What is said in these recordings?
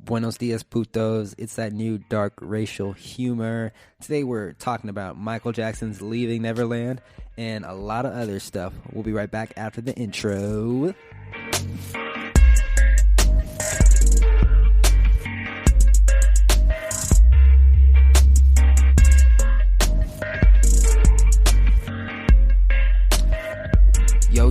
Buenos dias, putos. It's that new dark racial humor. Today we're talking about Michael Jackson's Leaving Neverland and a lot of other stuff. We'll be right back after the intro. Yo,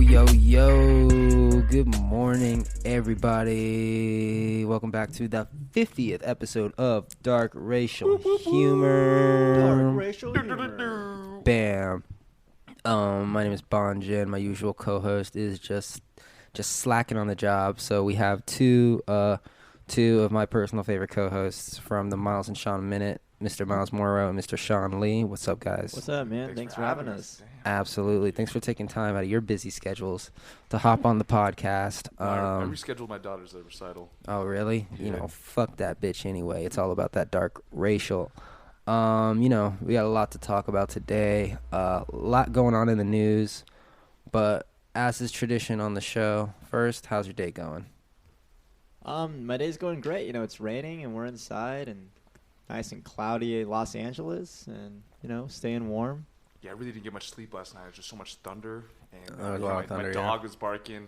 good morning, everybody. Welcome back to the 50th episode of Dark Racial Humor. Dark Racial Humor. Bam. My name is Bonjin. My usual co-host is just slacking on the job. So we have two of my personal favorite co-hosts from the Miles and Sean Minute, Mr. Miles Morrow and Mr. Sean Lee. What's up, guys? What's up, man? Thanks for having us. Absolutely. Thanks for taking time out of your busy schedules to hop on the podcast. I rescheduled my daughter's recital. Oh, really? Yeah. You know, fuck that bitch anyway. It's all about that dark racial. We got a lot to talk about today. A lot going on in the news. But as is tradition on the show, first, how's your day going? My day's going great. You know, it's raining and we're inside and nice and cloudy Los Angeles and, staying warm. Yeah, I really didn't get much sleep last night. There's just so much thunder. And thunder, my dog was barking,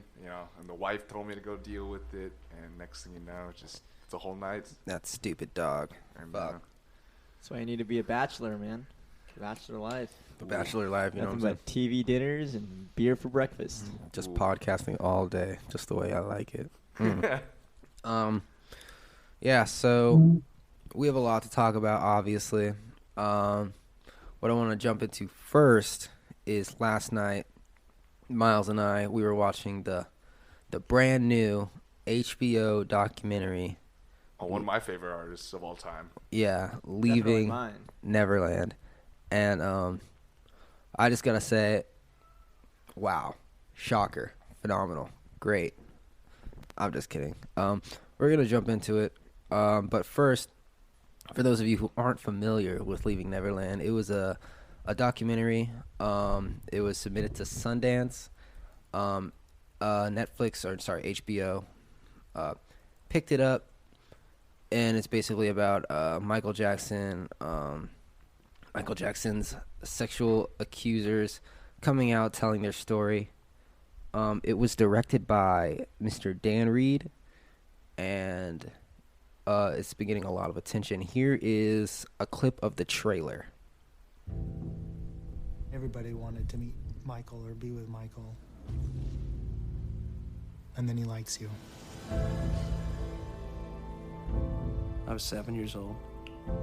and the wife told me to go deal with it. And next thing you know, it's a whole night. That stupid dog. And, Fuck. That's why you need to be a bachelor, man. Bachelor life. The bachelor life, you know what I'm Nothing saying? but TV dinners and beer for breakfast. Just podcasting all day, just the way I like it. Yeah, so we have a lot to talk about, obviously. What I want to jump into first is last night, Miles and I, we were watching the brand new HBO documentary. Oh, one of my favorite artists of all time. Yeah, Leaving mine. Neverland. And I just got to say, wow, shocker, phenomenal, great. I'm just kidding. We're going to jump into it. But first, for those of you who aren't familiar with Leaving Neverland, it was a documentary. It was submitted to Sundance. HBO picked it up, and it's basically about Michael Jackson, Michael Jackson's sexual accusers coming out, telling their story. It was directed by Mr. Dan Reed, and it's been getting a lot of attention. Here is a clip of the trailer. Everybody wanted to meet Michael or be with Michael. And then he likes you. I was 7 years old.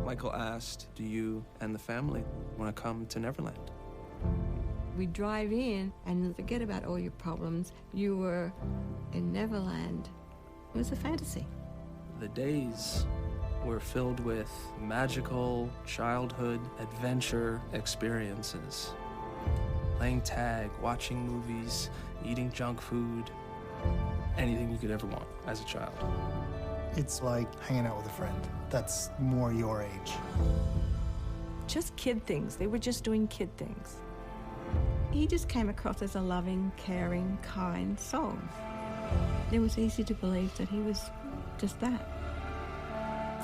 Michael asked, "Do you and the family want to come to Neverland?" We drive in and forget about all your problems. You were in Neverland. It was a fantasy. The days were filled with magical childhood adventure experiences. Playing tag, watching movies, eating junk food, anything you could ever want as a child. It's like hanging out with a friend that's more your age. Just kid things. They were just doing kid things. He just came across as a loving, caring, kind soul. It was easy to believe that he was just that.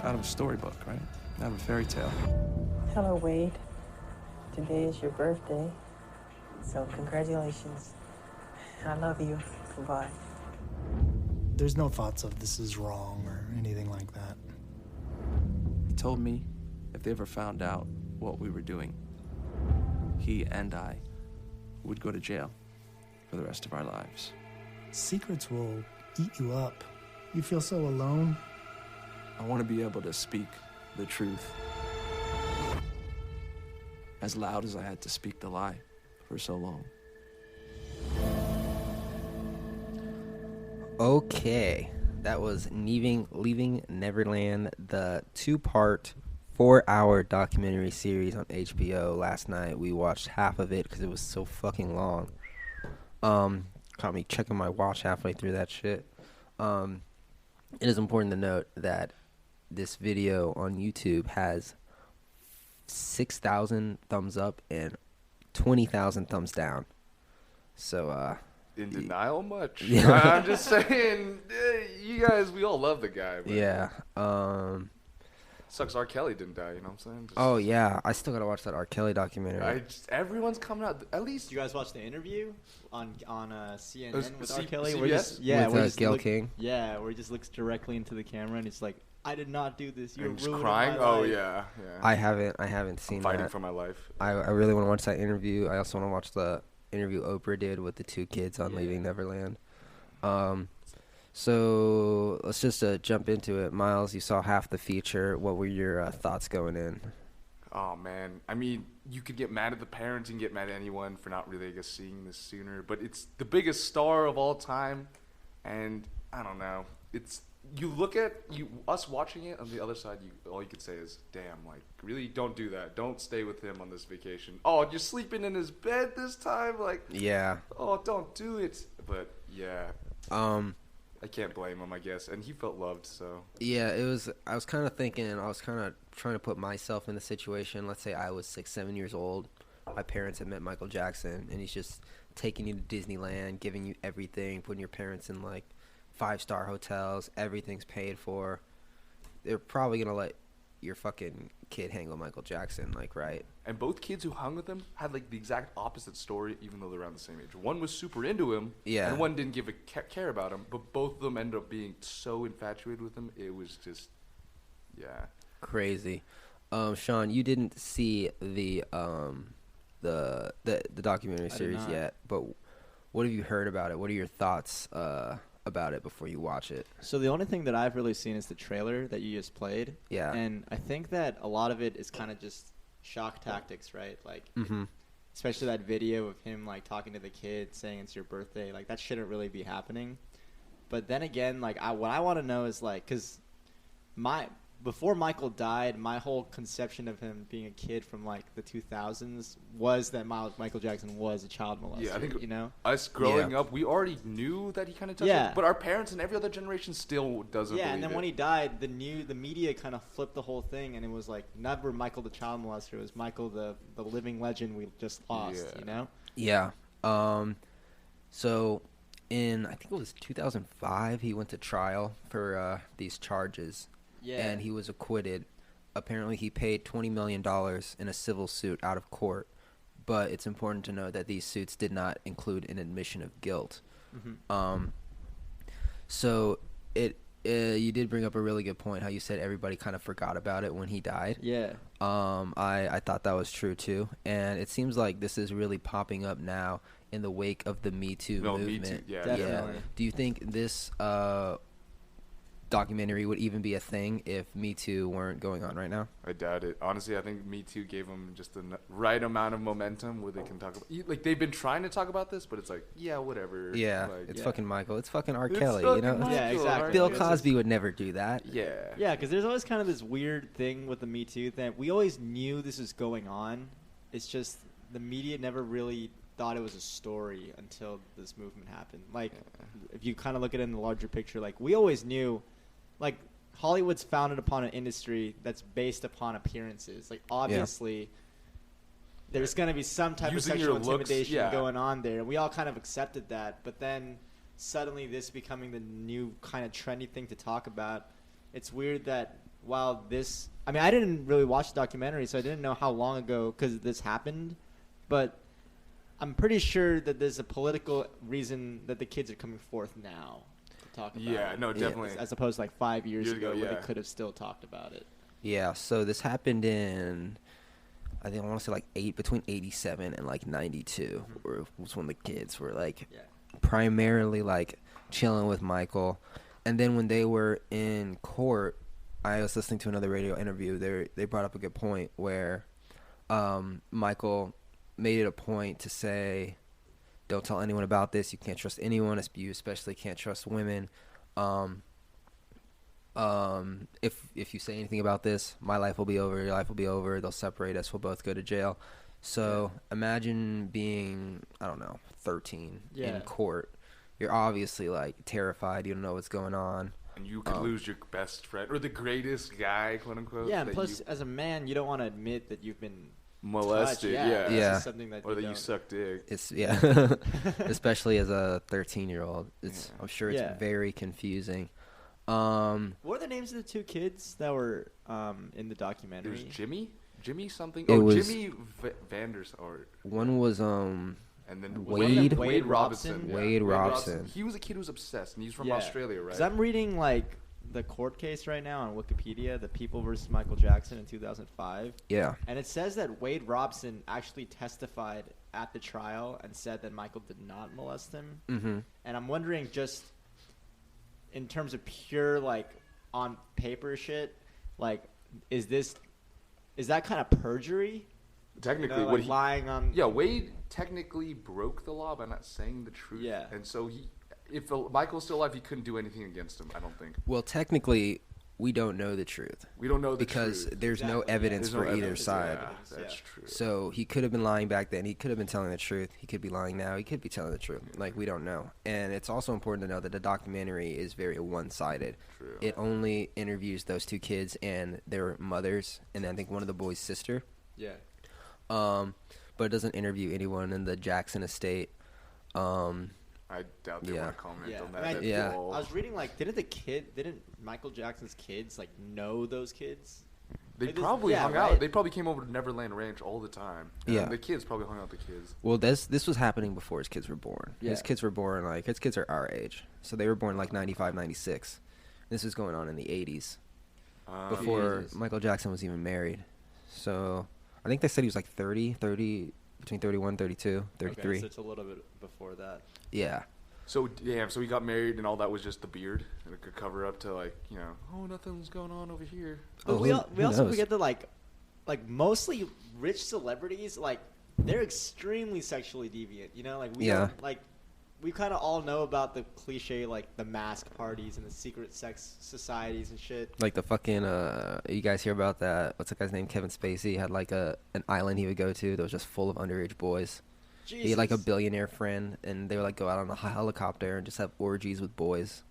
Out of a storybook, right? Out of a fairy tale. Hello, Wade. Today is your birthday, so congratulations. I love you. Goodbye. There's no thoughts of this is wrong or anything like that. He told me if they ever found out what we were doing, he and I would go to jail for the rest of our lives. Secrets will eat you up. You feel so alone. I want to be able to speak the truth as loud as I had to speak the lie for so long. Okay, that was Leaving Neverland, the two-part, 4-hour documentary series on HBO. Last night we watched half of it because it was so fucking long. Caught me checking my watch halfway through that shit. It is important to note that this video on YouTube has 6,000 thumbs up and 20,000 thumbs down. So in denial much. Yeah. I'm just saying, you guys, we all love the guy. But Yeah. sucks R. Kelly didn't die, you know what I'm saying? Just, Oh yeah, I still gotta watch that R. Kelly documentary. everyone's coming out. At least Did you guys watch the interview on CNN with R. C- Kelly? CBS? With Gayle King. Yeah, where he just looks directly into the camera and he's like, "I did not do this. You're and just ruining crying. my Oh life." yeah. I haven't seen I'm fighting that. for my life. I really want to watch that interview. I also want to watch the interview Oprah did with the 2 kids on Yeah. Leaving Neverland. So let's just jump into it. Miles, you saw half the feature. What were your thoughts going in? Oh man, I mean, you could get mad at the parents, you can get mad at anyone for not really, I guess, seeing this sooner. But it's the biggest star of all time, and I don't know. It's you look at us watching it on the other side. All you could say is, "Damn, like really, don't do that. Don't stay with him on this vacation. Oh, you're sleeping in his bed this time. Like, Yeah. oh, don't do it." But yeah, I can't blame him, I guess, and he felt loved, so. Yeah, it was. I was kind of thinking. I was kind of trying to put myself in the situation. Let's say I was 6, 7 years old. My parents had met Michael Jackson, and he's just taking you to Disneyland, giving you everything, putting your parents in like 5-star hotels. Everything's paid for. They're probably gonna let your fucking kid hang with Michael Jackson, like, right? And both kids who hung with him had like the exact opposite story, even though they're around the same age. One was super into him, Yeah. and one didn't give a care about him. But both of them ended up being so infatuated with him. It was just, yeah. Crazy. Sean, you didn't see the documentary series not. yet, but what have you heard about it? What are your thoughts about it before you watch it? So the only thing that I've really seen is the trailer that you just played. Yeah. And I think that a lot of it is kind of just shock tactics, right? Like, Mm-hmm. especially that video of him like talking to the kid saying it's your birthday. Like that shouldn't really be happening. But then again, like what I want to know is like, because before Michael died, my whole conception of him being a kid from like the 2000s was that Michael Jackson was a child molester. Yeah, I think you know. us growing up, we already knew that he kind of touched Yeah. it, but our parents and every other generation still doesn't. Yeah, believe and then it. when he died, the media kind of flipped the whole thing, and it was like never Michael the child molester. It was Michael the living legend we just lost. Yeah. You know. Yeah. So in, I think it was 2005, he went to trial for these charges. Yeah. And he was acquitted. Apparently, he paid $20 million in a civil suit out of court. But it's important to note that these suits did not include an admission of guilt. Mm-hmm. So you did bring up a really good point, how you said everybody kind of forgot about it when he died. Yeah. I thought that was true too, and it seems like this is really popping up now in the wake of the Me Too No, Me movement. Too, yeah, Definitely. Do you think this documentary would even be a thing if Me Too weren't going on right now? I doubt it. Honestly, I think Me Too gave them just the right amount of momentum where they can talk about. Like they've been trying to talk about this, but it's like, yeah, whatever. Yeah, like, it's yeah. fucking Michael. It's fucking R. It's Kelly. fucking You know, Michael, Yeah, exactly. Bill right? It's just- Cosby would never do that. Yeah. Yeah, because there's always kind of this weird thing with the Me Too thing. We always knew this was going on. It's just the media never really thought it was a story until this movement happened. Like, if you kind of look at it in the larger picture, like, we always knew, like, Hollywood's founded upon an industry that's based upon appearances. Like, obviously, there's going to be some type Using of your sexual looks, intimidation yeah. going on there. We all kind of accepted that. But then suddenly this becoming the new kind of trendy thing to talk about. It's weird that while this... I mean, I didn't really watch the documentary, so I didn't know how long ago because this happened. But I'm pretty sure that there's a political reason that the kids are coming forth now to talk about Yeah, it. no, definitely. As opposed to like 5 years Years ago ago, where yeah. they could have still talked about it. Yeah, so this happened in, I think I want to say like between 87 and like 92, was when the kids were like Yeah. primarily like chilling with Michael. And then when they were in court, I was listening to another radio interview. They brought up a good point where Michael made it a point to say, don't tell anyone about this. You can't trust anyone. You especially can't trust women. If you say anything about this, my life will be over, your life will be over, they'll separate us, we'll both go to jail. So imagine being, I don't know, 13 Yeah. in court. You're obviously like terrified, you don't know what's going on. And you could lose your best friend or the greatest guy, quote unquote. Yeah, and that plus, you- as a man, you don't want to admit that you've been molested. touch, Yeah. This Yeah. is something that Or that you don't- suck dick. It's especially as a 13-year-old. It's I'm sure it's Yeah. very confusing. What are the names of the two kids that were in the It documentary? was Jimmy something. It was- Jimmy Vanders or One was and then was Wade- one of them Wade Robinson. Robson? Yeah. Wade Robson. He was a kid who was obsessed, and he's from Yeah. Australia, right? Because I'm reading like the court case right now on Wikipedia, the People versus Michael Jackson in 2005, yeah. and it says that Wade Robson actually testified at the trial and said that Michael did not molest him. Mm-hmm. And I'm wondering, just in terms of pure like on paper shit, like is that kind of perjury? Technically, You know, what like he lying on. Yeah, Wade technically broke the law by not saying the truth. Yeah. And so if Michael's still alive, he couldn't do anything against him, I don't think. Well, technically, we don't know the truth We don't know the because truth. there's no Exactly, yeah. evidence There's no for either evidence. side. Yeah, that's Yeah. true. So he could have been lying back then. He could have been telling the truth. He could be lying now. He could be telling the truth. Like, we don't know. And it's also important to know that the documentary is very one-sided. True. It only interviews those two kids and their mothers, and I think one of the boys' sister. Yeah. But it doesn't interview anyone in the Jackson estate. I doubt they Yeah. want to comment Yeah. on I that. mean, That's Yeah. all- I was reading like, didn't Michael Jackson's kids like know those kids? They Like, this- probably yeah, hung right? out. They probably came over to Neverland Ranch all the time. And Yeah. The kids probably hung out with the kids. Well, this was happening before his kids were born. His Yeah. kids were born, like, his kids are our age. So they were born, like, 95, 96. This was going on in the 80s. Before Jesus. Michael Jackson was even married. So I think they said he was, like, 30, between 31, 32, 33. Okay, so it's a little bit before that. Yeah. So damn, so he got married and all that was just the beard and it could cover up to like, oh, nothing's going on over here. But Oh, we who also knows? forget that like mostly rich celebrities, like they're extremely sexually deviant. You know, like we Yeah. don't, like we kind of all know about the cliche like the mask parties and the secret sex societies and shit. Like the fucking, you guys hear about that? What's that guy's name? Kevin Spacey had, like, an island he would go to that was just full of underage boys. Jesus. He had, like, a billionaire friend, and they would, like, go out on a helicopter and just have orgies with boys.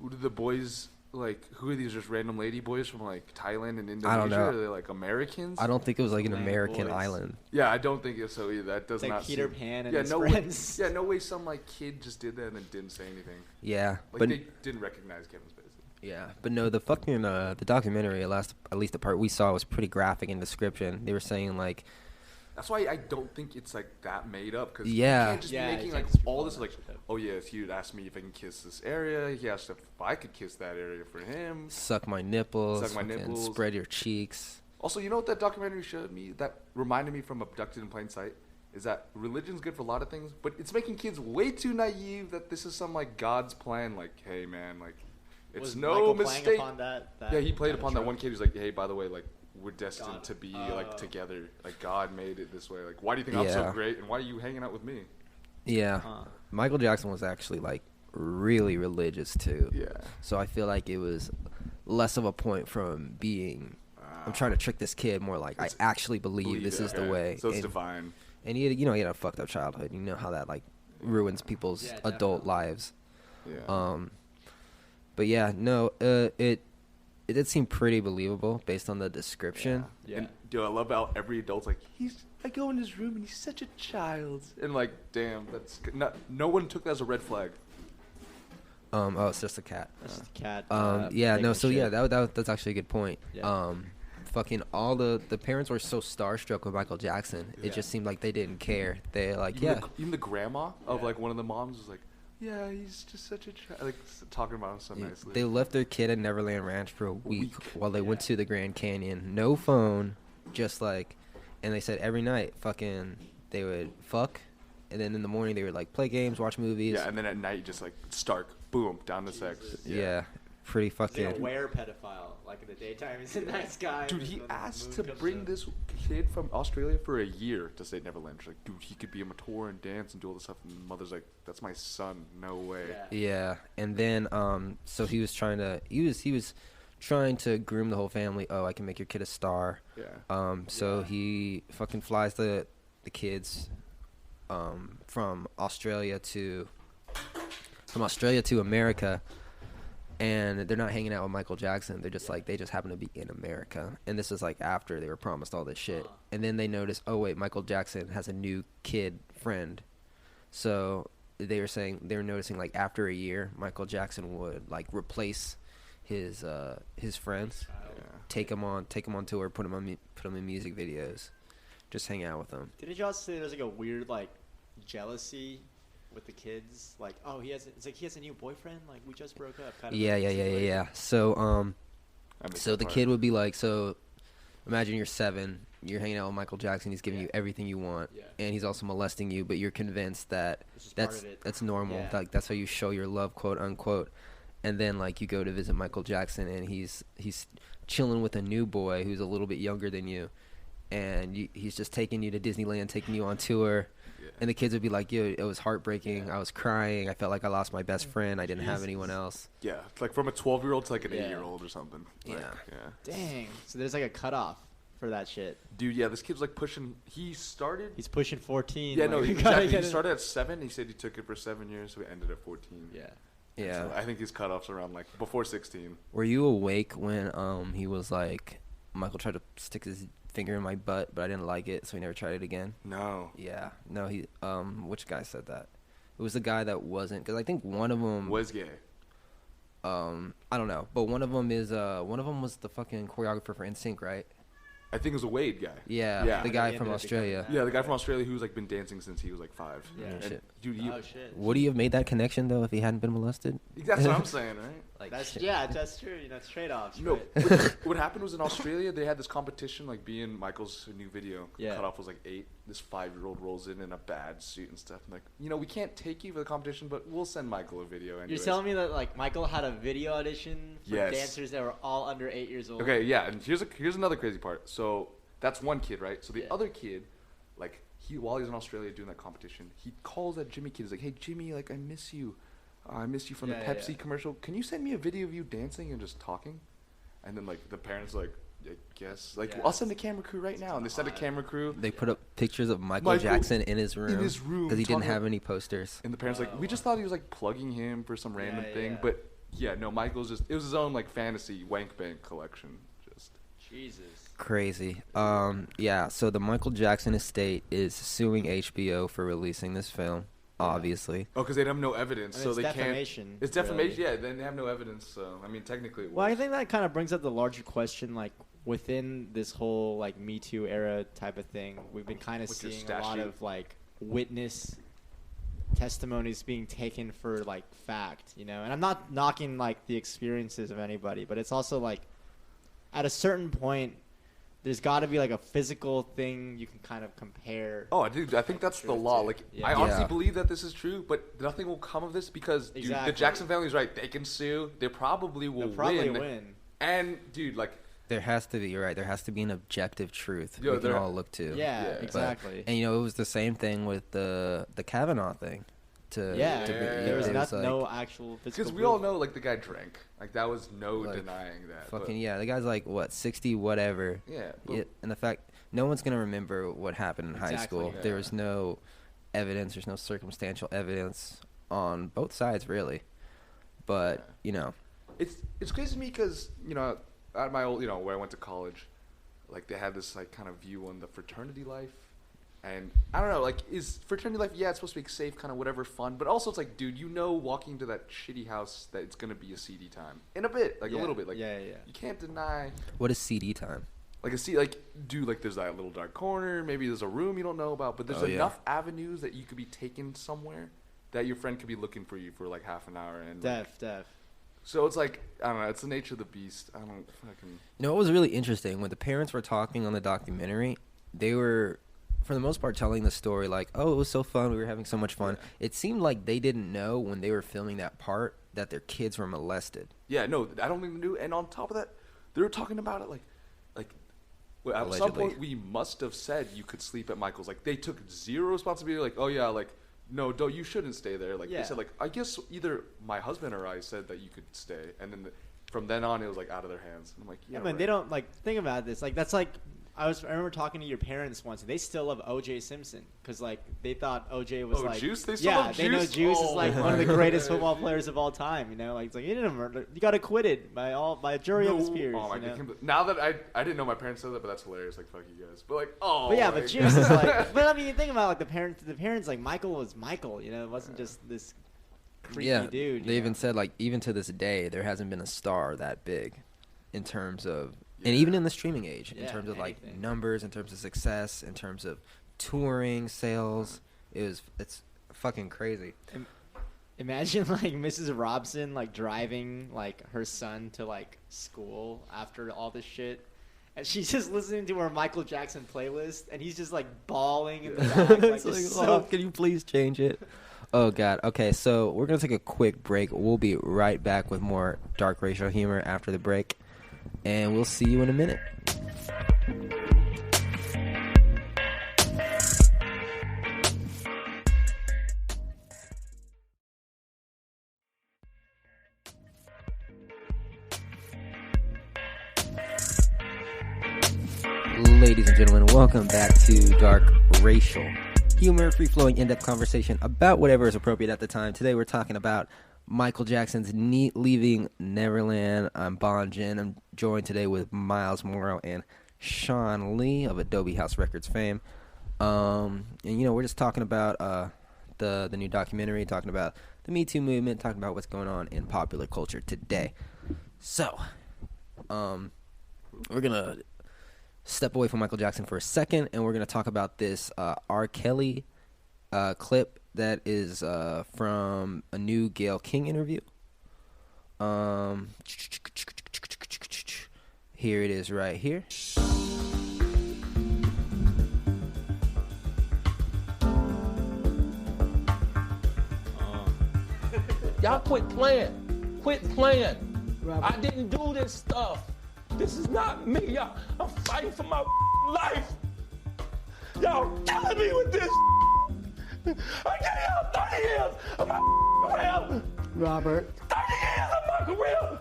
Who did the boys like? Who are these just random lady boys from like Thailand and Indonesia? I don't know. Are they like Americans? I don't think it was, like, an Random American boys. island. Yeah, I don't think so either. That does It's like not Peter seem- Pan and yeah, his no friends. Way, yeah, no way. Some like kid just did that and then didn't say anything. Yeah. Like but they didn't recognize Kevin Spacey. Yeah, but no, the fucking the documentary, at least the part we saw, was pretty graphic in description. They were saying, like, That's why I don't think it's like that made up. Cause Yeah. you can't just Yeah, be you making can't like just be all pulling this that like, shit up. oh yeah, if he'd asked me if I can kiss this area, he asked if I could kiss that area for him. suck my nipples, Suck my fucking nipples. spread your cheeks. Also, you know what that documentary showed me? That reminded me from Abducted in Plain Sight is that religion's good for a lot of things, but it's making kids way too naive that this is some like God's plan. Like, hey man, like it's Was no Michael mistake. playing upon that Yeah, he played kind of upon that trope? one kid who's like, hey, by the way, like we're destined God. to be like together. Like God made it this way. Like, why do you think I'm Yeah. so great, and why are you hanging out with me? Yeah, Huh. Michael Jackson was actually, like, really religious too. Yeah. So I feel like it was less of a point from being, I'm trying to trick this kid, more like, I It's- actually believe this is the okay. way. So it's and, divine. and he had a fucked up childhood. You know how that, like, ruins people's Yeah, adult definitely. lives. Yeah. But yeah, no, it did seem pretty believable based on the description. Yeah. And dude, I love how every adult's like, I go in his room and he's such a child. And like, damn, that's no one took that as a red flag. Oh, it's just a cat. That's just a cat. Yeah, no, taking so shit. yeah, that's actually a good point. Yeah. Fucking all the parents were so starstruck with Michael Jackson. It Yeah. just seemed like they didn't care. They like, Even yeah, even the grandma of Yeah. like one of the moms was like, yeah, he's just such a child. Like talking about him so Yeah, nicely. they left their kid at Neverland Ranch for a week while they went Yeah. to the Grand Canyon. No phone, just like, and they said every night, fucking, they would fuck, and then in the morning they would like play games, watch movies. yeah, and then at night just like stark, boom, down to sex. Yeah, pretty He's like fucking. a aware pedophile. Like in the daytime, he's a nice guy. Dude, and he then the asked moon to comes bring up. this kid from Australia for a year to stay at Neverland. She's like, dude, he could be a tour and dance and do all this stuff. And the mother's like, that's my son. No way. Yeah. Yeah, and then so he was trying to groom the whole family. Oh, I can make your kid a star. Yeah. So he fucking flies the kids from Australia to America, and they're not hanging out with Michael Jackson. They're just like, they just happen to be in America. And this is like after they were promised all this shit. And then they notice, oh wait, Michael Jackson has a new kid friend. So they were noticing like after a year, Michael Jackson would like replace his friends, take him on tour, put him in music videos, just hang out with them. Didn't y'all say there's like a weird like jealousy with the kids? Like, oh, he has a new boyfriend. Like, we just broke up. Kind of Yeah. So so the kid would be like, so imagine you're 7, you're hanging out with Michael Jackson, he's giving you everything you want, and he's also molesting you, but you're convinced that that's normal, like that's how you show your love, quote unquote. And then like you go to visit Michael Jackson, and he's chilling with a new boy who's a little bit younger than you, and he's just taking you to Disneyland, taking you on tour. And the kids would be like, yo, it was heartbreaking. I was crying. I felt like I lost my best friend. I didn't have anyone else. Yeah, it's like from a 12-year-old to like an 8-year-old or something. Like, Dang. So there's like a cutoff for that shit. Dude, yeah, this kid's like pushing. He's pushing 14. Yeah, like, no, exactly. He started at 7. He said he took it for 7 years, so he ended at 14. Yeah. So I think his cutoff's around like before 16. Were you awake when he was like, Michael tried to stick his finger in my butt, but I didn't like it, so he never tried it again? No. Yeah. No, he which guy said that? It was the guy that wasn't, because I think one of them was gay. I don't know, but one of them was the fucking choreographer for NSYNC, right? I think it was a Wade guy. Yeah, the guy from Australia. Yeah, the guy from Australia who's like been dancing since he was like 5. Yeah. And, dude, shit. Would he have made that connection though if he hadn't been molested? That's what I'm saying, right? Like, that's true. You know, it's trade-offs. No, right? what happened was in Australia they had this competition, like being Michael's new video. Yeah. Cutoff was like 8. This 5-year-old rolls in a bad suit and stuff. I'm like, we can't take you for the competition, but we'll send Michael a video anyways. You're telling me that like Michael had a video audition for dancers that were all under 8 years old? Okay, yeah, and here's another crazy part. So that's one kid, right? So the other kid, like while he's in Australia doing that competition, he calls that Jimmy kid. He's like, "Hey Jimmy, like I miss you. I missed you from the Pepsi commercial. Can you send me a video of you dancing and just talking?" And then like the parents like, "I guess like I'll send a camera crew right now." And they sent a camera crew. They put up pictures of Michael Jackson in his room because he didn't have any posters. And the parents like, "We just thought he was like plugging him for some random thing." But yeah, no, Michael's just it was his own like fantasy wank bank collection. Just Jesus. Crazy. Yeah, so the Michael Jackson estate is suing HBO for releasing this film, obviously. Oh, because they have no evidence, so it's they defamation, can't. It's defamation, really. Yeah. Then they have no evidence, so I mean, technically. Well, I think that kind of brings up the larger question, like within this whole like Me Too era type of thing, we've been kind of seeing a lot of like witness testimonies being taken for like fact, And I'm not knocking like the experiences of anybody, but it's also like at a certain point, there's got to be like a physical thing you can kind of compare. Oh, dude, I think that's the law. Like, I honestly believe that this is true, but nothing will come of this because dude, the Jackson family's right. They can sue. They probably will win. And dude, like, there has to be. You're right. There has to be an objective truth we can all look to. Yeah, exactly. And it was the same thing with the Kavanaugh thing. There was no actual physical because we all know like the guy drank, like that was no denying that. Fucking the guy's like what 60 whatever. And the fact no one's gonna remember what happened in high school. There was no evidence. There's no circumstantial evidence on both sides really. But it's crazy to me because at my old where I went to college, like they had this like kind of view on the fraternity life. And I don't know, like, is fraternity life, it's supposed to be safe, kind of whatever, fun. But also it's like, dude, walking to that shitty house that it's going to be a CD time. In a bit, like a little bit. Like, you can't deny. What is CD time? Like, there's that little dark corner. Maybe there's a room you don't know about. But there's enough avenues that you could be taken somewhere that your friend could be looking for you for, like, half an hour. And Def. So it's like, I don't know, it's the nature of the beast. I don't fucking... It was really interesting. When the parents were talking on the documentary, they were... for the most part, telling the story like, oh, it was so fun. We were having so much fun. It seemed like they didn't know when they were filming that part that their kids were molested. Yeah, no, I don't think they knew. And on top of that, they were talking about it at some point we must have said you could sleep at Michael's. Like, they took zero responsibility. Like, oh, yeah, like, no, you shouldn't stay there. Like, they said, like, I guess either my husband or I said that you could stay. And then from then on, it was, like, out of their hands. And I'm like, man, they don't, like, think about this. Like, that's like... I remember talking to your parents once, and they still love O.J. Simpson because like they thought O.J. was like Juice. They still love they know Juice? Juice is like one of the my greatest God, football dude. players of all time. You know, like it's like he didn't murder. You got acquitted by a jury of his peers. Oh my you know? God. Now that I didn't know my parents said that, but that's hilarious. Like fuck you guys. But like But yeah, but Juice is like. But I mean, you think about like the parents like Michael was Michael. You know, it wasn't just this creepy dude. They even said like even to this day there hasn't been a star that big in terms of and even in the streaming age in terms of like numbers, in terms of success, in terms of touring sales. It's fucking crazy. Imagine like Mrs. Robson like driving like her son to like school after all this shit. And she's just listening to her Michael Jackson playlist, and he's just like bawling in the back. Like, It's like, so can you please change it? Oh God. Okay, so we're gonna take a quick break. We'll be right back with more dark racial humor after the break, and we'll see you in a minute. Ladies and gentlemen, welcome back to Dark Racial Humor, free-flowing, in-depth conversation about whatever is appropriate at the time. Today we're talking about Michael Jackson's leaving Neverland. I'm Bon Jin. I'm joined today with Miles Morrow and Sean Lee of Adobe House Records fame. And you know, we're just talking about the new documentary, talking about the Me Too movement, talking about what's going on in popular culture today. So, we're gonna step away from Michael Jackson for a second, and we're going to talk about this R. Kelly clip that is from a new Gayle King interview. Here it is right here. Y'all quit playing. Quit playing. I didn't do this stuff. This is not me. I'm fighting for my life. Y'all killing me with this. I gave y'all 30 years of my career. Robert. 30 years of my career.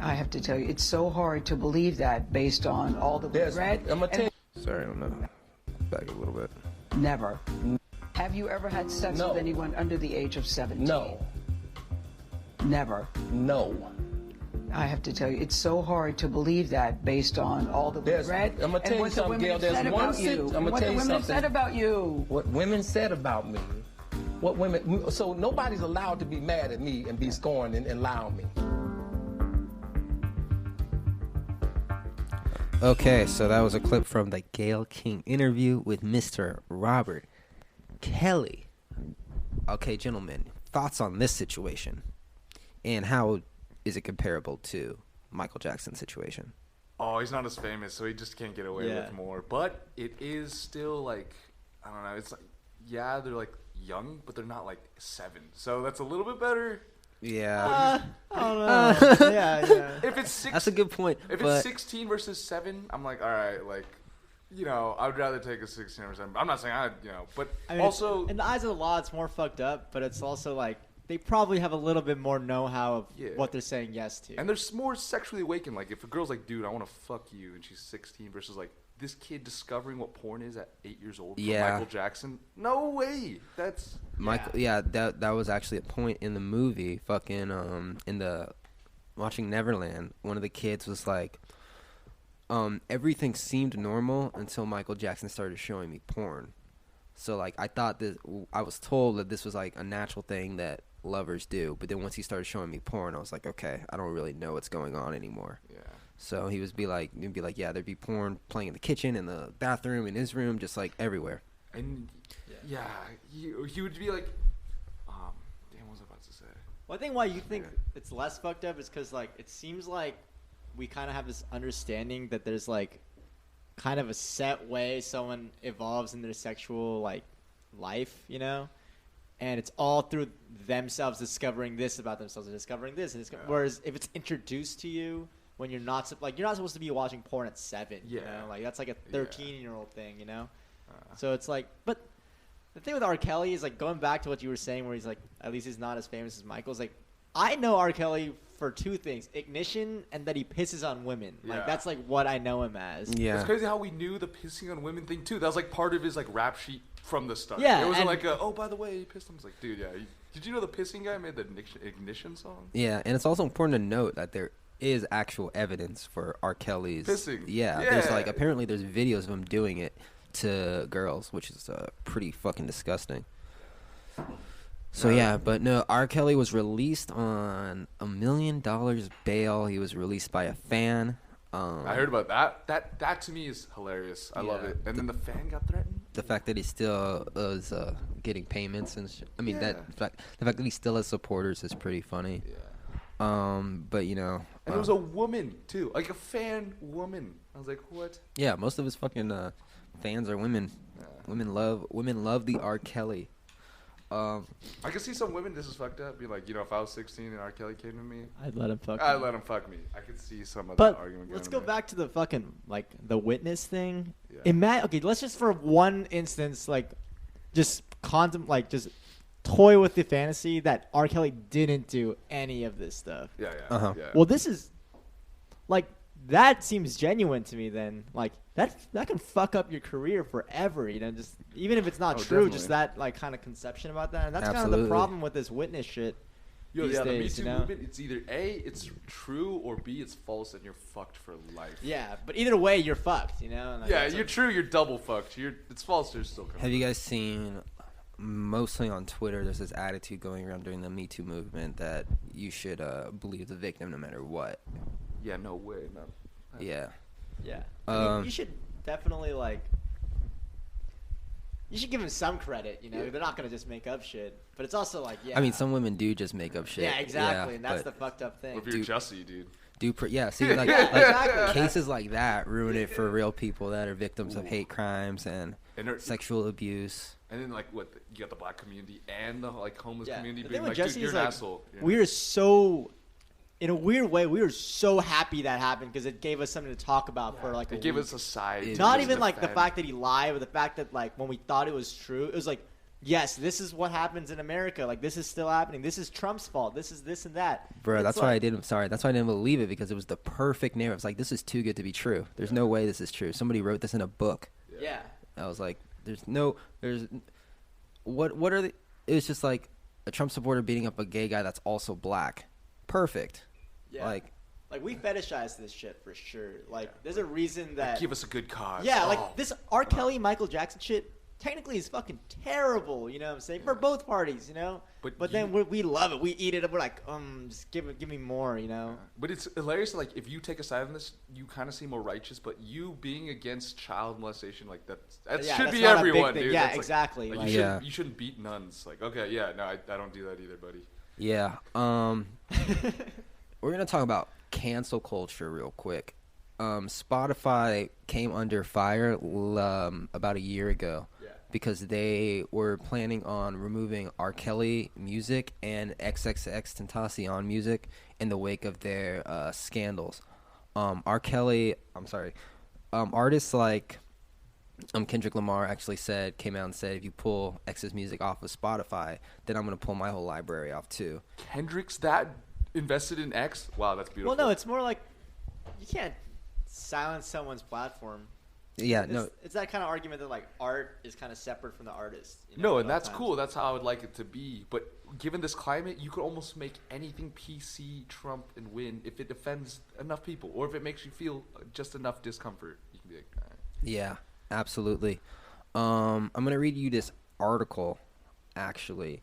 I have to tell you, it's so hard to believe that based on all that we've read. I'm gonna tell you. Sorry, I'm going to back a little bit. Never. Have you ever had sex No. with anyone under the age of 17? No. Never. No. I have to tell you, it's so hard to believe that based on all that we've read. I'm gonna tell and you what the something, women Gail. have There's said one about sit- you. I'm gonna What tell the you women have something. said about you. What women said about me. What women. So nobody's allowed to be mad at me and be scorned and lie on me. Okay, so that was a clip from the Gayle King interview with Mr. Robert Kelly. Okay, gentlemen, thoughts on this situation, and how is it comparable to Michael Jackson's situation? Oh, he's not as famous, so he just can't get away Yeah. with more. But it is still like, I don't know. It's like, yeah, they're like young, but they're not like 7. So that's a little bit better. Yeah, I don't know. yeah. If it's 6, that's a good point. if but it's 16 versus 7, I'm like, all right, like, you know, I'd rather take a 16 or 7. I'm not saying but I mean, also in the eyes of the law, it's more fucked up. But it's also like they probably have a little bit more know-how of what they're saying yes to. and they're more sexually awakened. Like if a girl's like, dude, I want to fuck you, and she's 16 versus like this kid discovering what porn is at 8 years old. From Yeah. Michael Jackson. No way. That's Michael, yeah, that was actually a point in the movie. Fucking in the watching Neverland, one of the kids was like, everything seemed normal until Michael Jackson started showing me porn. So like I was told that this was like a natural thing that lovers do, but then once he started showing me porn, I was like, okay, I don't really know what's going on anymore. yeah. So he'd be like, yeah, there'd be porn playing in the kitchen, in the bathroom, in his room, just like everywhere. And yeah, he would be like, damn, what was I about to say? Well, I think why you think it's less fucked up is because like it seems like we kind of have this understanding that there's like kind of a set way someone evolves in their sexual like life, you know, and it's all through themselves discovering this about themselves and discovering this. And whereas if it's introduced to you when you're not you're not supposed to be watching porn at 7, you know, like that's like a 13-year-old thing, you know. So it's like, but the thing with R. Kelly is like going back to what you were saying, where he's like, at least he's not as famous as Michael's. Like, I know R. Kelly for two things: ignition and that he pisses on women. Yeah. Like that's like what I know him as. Yeah. It's crazy how we knew the pissing on women thing too. That was like part of his like rap sheet from the start. Yeah, It wasn't and- like, oh, by the way, he pissed him. It's like, dude, yeah. Did you know the pissing guy made the ignition song? Yeah, and it's also important to note that there is actual evidence for R. Kelly's Pissing. Yeah, Yeah. there's like apparently there's videos of him doing it to girls, which is pretty fucking disgusting. So yeah, but no, R. Kelly was released on $1 million bail. He was released by a fan. I heard about that. That to me is hilarious. I love Yeah. it. And then the fan got threatened. The fact that he still is getting payments and I mean Yeah. the fact that he still has supporters is pretty funny. Yeah. But you know, And it was a woman too, like a fan woman. I was like, what? yeah, most of his fucking fans are women. Yeah. Women love the R. Kelly. I can see some women. This is fucked up. Be like, if I was 16 and R. Kelly came to me, I'd let him fuck. I'd me. let him fuck me. I could see some of But that argument. let's going go in back to the fucking like the witness thing. Yeah. Okay, let's just for one instance just just toy with the fantasy that R. Kelly didn't do any of this stuff. Yeah, yeah, Uh-huh. yeah. Well, this is that seems genuine to me. Then that can fuck up your career forever. Just even if it's not true, just definitely. that kind of conception about that. And that's kind of Absolutely. the problem with this witness shit. Yo, these yeah, the Me days, Too movement, it's either A, it's true, or B, it's false, and you're fucked for life. Yeah, but either way, you're fucked. And Yeah, that's you're true, you're double fucked. It's false, you're still coming. Have you guys seen, mostly on Twitter, there's this attitude going around during the Me Too movement that you should believe the victim no matter what. Yeah, no way, no. Yeah. Yeah. I mean, you should definitely you should give them some credit, They're not going to just make up shit. But it's also yeah. I mean, some women do just make up shit. Yeah, exactly. And that's the but fucked up thing. If you're Jussie, dude. See, like, Yeah, exactly. like cases like that ruin it for real people that are victims of hate crimes and they're- sexual abuse. And then, you got the black community and the, homeless Yeah. community The being thing with like, Jussie dude, you're is, an asshole. Yeah. we are so, in a weird way, we were so happy that happened because it gave us something to talk about for a It gave week. us a side. to Not just even the defend. fact that he lied, but the fact that when we thought it was true, it was yes, this is what happens in America. This is still happening. This is Trump's fault. This is this and that. Bro, It's that's why I didn't. Sorry, that's why I didn't believe it because it was the perfect narrative. It's like this is too good to be true. There's no way this is true. Somebody wrote this in a book. Yeah. I was like, what are the? It was just like a Trump supporter beating up a gay guy that's also black. Perfect. Yeah. Like we fetishize this shit for sure. There's a reason that. Give us a good cause. Yeah, Oh. this R. Kelly, Michael Jackson shit technically is fucking terrible, you know what I'm saying? For both parties, But then we love it. We eat it up. We're like, just give me more, But it's hilarious. If you take a side on this, you kind of seem more righteous. But you being against child molestation, that Yeah, should that's be not a big everyone, thing. dude. Yeah, That's exactly. You shouldn't beat nuns. Okay, yeah, no, I don't do that either, buddy. yeah. We're gonna talk about cancel culture real quick. Spotify came under fire about a year ago. Because they were planning on removing R. Kelly music and XXXTentacion music in the wake of their scandals. R. Kelly, artists like Kendrick Lamar actually came out and said, if you pull X's music off of Spotify, then I'm going to pull my whole library off too. Kendrick's that invested in X? Wow, that's beautiful. Well, no, it's more like you can't silence someone's platform. Yeah, it's that kind of argument that art is kind of separate from the artist. No, at and all that's times. cool. That's how I would like it to be. But given this climate, you could almost make anything PC Trump and win if it offends enough people, or if it makes you feel just enough discomfort. You can be like, all right. Yeah, absolutely. I'm going to read you this article, actually.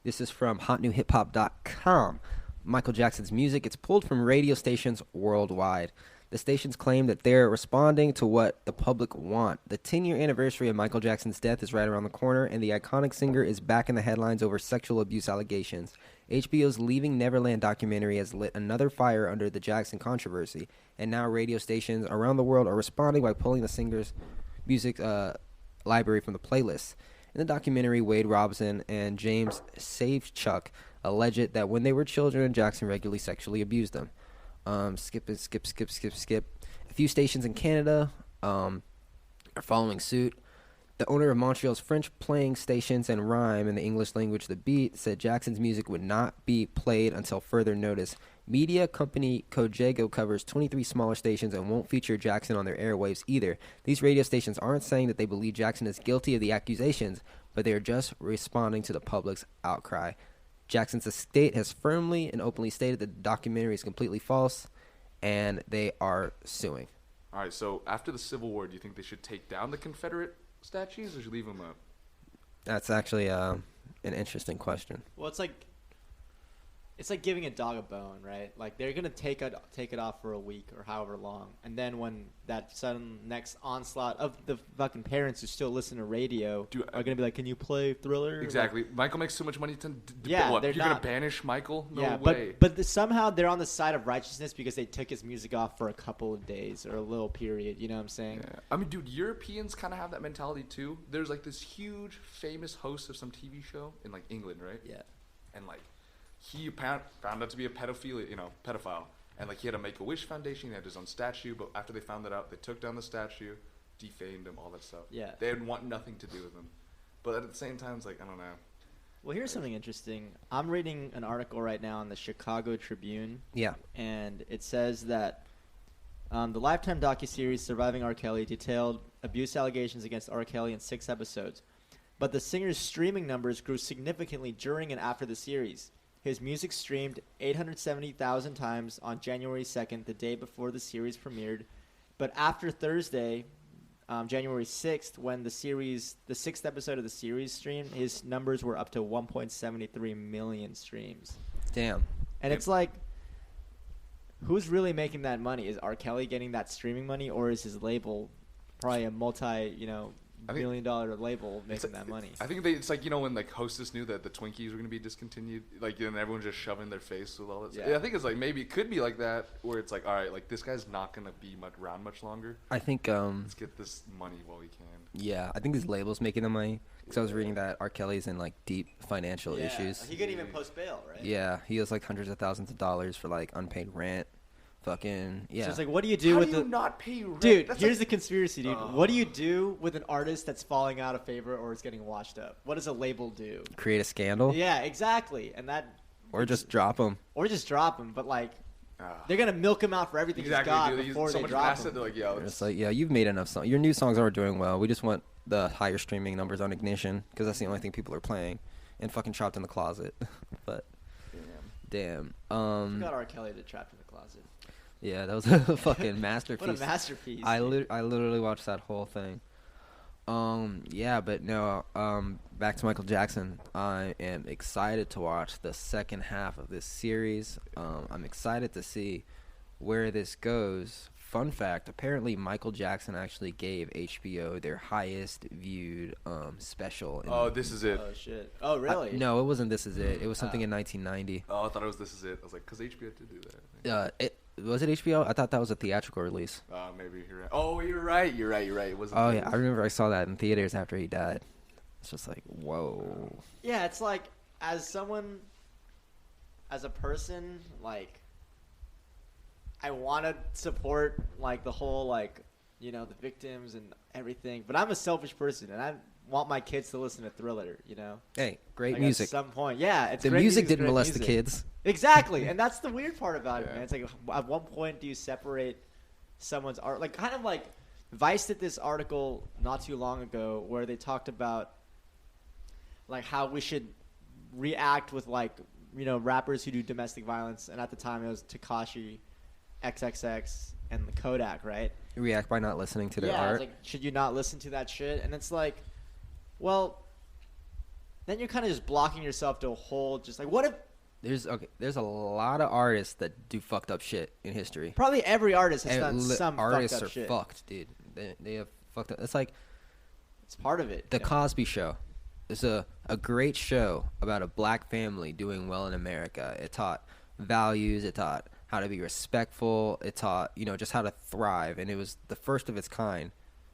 This is from hotnewhiphop.com. Michael Jackson's music gets pulled from radio stations worldwide. The stations claim that they're responding to what the public want. The 10-year anniversary of Michael Jackson's death is right around the corner, and the iconic singer is back in the headlines over sexual abuse allegations. HBO's Leaving Neverland documentary has lit another fire under the Jackson controversy, and now radio stations around the world are responding by pulling the singer's music library from the playlist. In the documentary, Wade Robson and James Savechuk alleged that when they were children, Jackson regularly sexually abused them. Skip. A few stations in Canada are following suit. The owner of Montreal's French-playing stations and Rhyme in the English language The Beat said Jackson's music would not be played until further notice. Media company Kojego covers 23 smaller stations and won't feature Jackson on their airwaves either. These radio stations aren't saying that they believe Jackson is guilty of the accusations, but they are just responding to the public's outcry. Jackson's estate has firmly and openly stated that the documentary is completely false, and they are suing. All right, so after the Civil War, do you think they should take down the Confederate statues or should leave them up? That's actually an interesting question. Well, it's like giving a dog a bone, right? Like they're gonna take it off for a week or however long, and then when that sudden next onslaught of the fucking parents who still listen to radio are gonna be like, "Can you play Thriller?" Exactly. Michael makes so much money to Yeah, what? they're You're not. gonna banish Michael? No Yeah, way. but somehow they're on the side of righteousness because they took his music off for a couple of days or a little period. You know what I'm saying? Yeah. I mean, dude, Europeans kind of have that mentality too. There's like this huge, famous host of some TV show in like England, right? Yeah. And like, he found out to be a pedophile, and like he had a Make-A-Wish Foundation. He had his own statue, but after they found that out, they took down the statue, defamed him, all that stuff. Yeah. They would want nothing to do with him. But at the same time, it's like, I don't know. Well, here's something interesting. I'm reading an article right now on the Chicago Tribune. Yeah. And it says that the Lifetime docu-series Surviving R. Kelly detailed abuse allegations against R. Kelly in 6 episodes. But the singer's streaming numbers grew significantly during and after the series. His music streamed 870,000 times on January 2nd, the day before the series premiered. But after Thursday, January 6th, when the 6th episode of the series streamed, his numbers were up to 1.73 million streams. Damn. And it's like, who's really making that money? Is R. Kelly getting that streaming money, or is his label probably a multi-billion-dollar label making that money? I think it's like, when like Hostess knew that the Twinkies were going to be discontinued, like, and everyone's just shoving their face with all that stuff. Yeah. I think it's like, maybe it could be like that, where it's like, all right, like, this guy's not going to be around much longer. I think let's get this money while we can. Yeah, I think his label's making the money. Because I was reading that R. Kelly's in like deep financial issues. He couldn't even post bail, right? Yeah, he owes like hundreds of thousands of dollars for like unpaid rent. Fucking yeah. So it's like, what do you do How with do you not pay rent? Dude, That's here's like... the conspiracy, dude. What do you do with an artist that's falling out of favor or is getting washed up? What does a label do? Create a scandal. Yeah, exactly. And that, or just drop him. But like, they're gonna milk him out for everything he's got before they drop him. They're like, it's like, yeah, you've made enough songs. Your new songs aren't doing well. We just want the higher streaming numbers on Ignition because that's the only thing people are playing, and fucking Trapped in the Closet. But damn. I forgot R. Kelly did Trapped in the Closet. Yeah, that was a fucking masterpiece. What a masterpiece. I literally watched that whole thing. Yeah, but no, back to Michael Jackson. I am excited to watch the second half of this series. I'm excited to see where this goes. Fun fact, apparently Michael Jackson actually gave HBO their highest viewed special. This is it. Oh, shit. Oh, really? No, it wasn't This Is It. It was something in 1990. Oh, I thought it was This Is It. I was like, because HBO did do that. Was it HBO? I thought that was a theatrical release. Maybe you're right. Oh, you're right. It wasn't. Oh, yeah. I remember I saw that in theaters after he died. It's just like, whoa. Yeah, it's like, as a person, like, I want to support, like, the whole, like, the victims and everything. But I'm a selfish person, and I want my kids to listen to Thriller, Hey, great like music. At some point. Yeah, it's the great music didn't great molest music. the kids. Exactly, and that's the weird part about it, man. It's like, at one point do you separate someone's art? Like, kind of like Vice did this article not too long ago where they talked about, like, how we should react with, like, rappers who do domestic violence. And at the time it was Tekashi, XXX, and the Kodak, right? React by not listening to their art. It's like, should you not listen to that shit? And it's like, well, then you're kind of just blocking yourself to a whole, just like, what if... There's a lot of artists that do fucked up shit in history. Probably every artist has done some artists fucked up shit. Artists are fucked, dude. They have fucked up. It's like... It's part of it. The Cosby Show. It's a great show about a black family doing well in America. It taught values. It taught how to be respectful. It taught, just how to thrive. And it was the first of its kind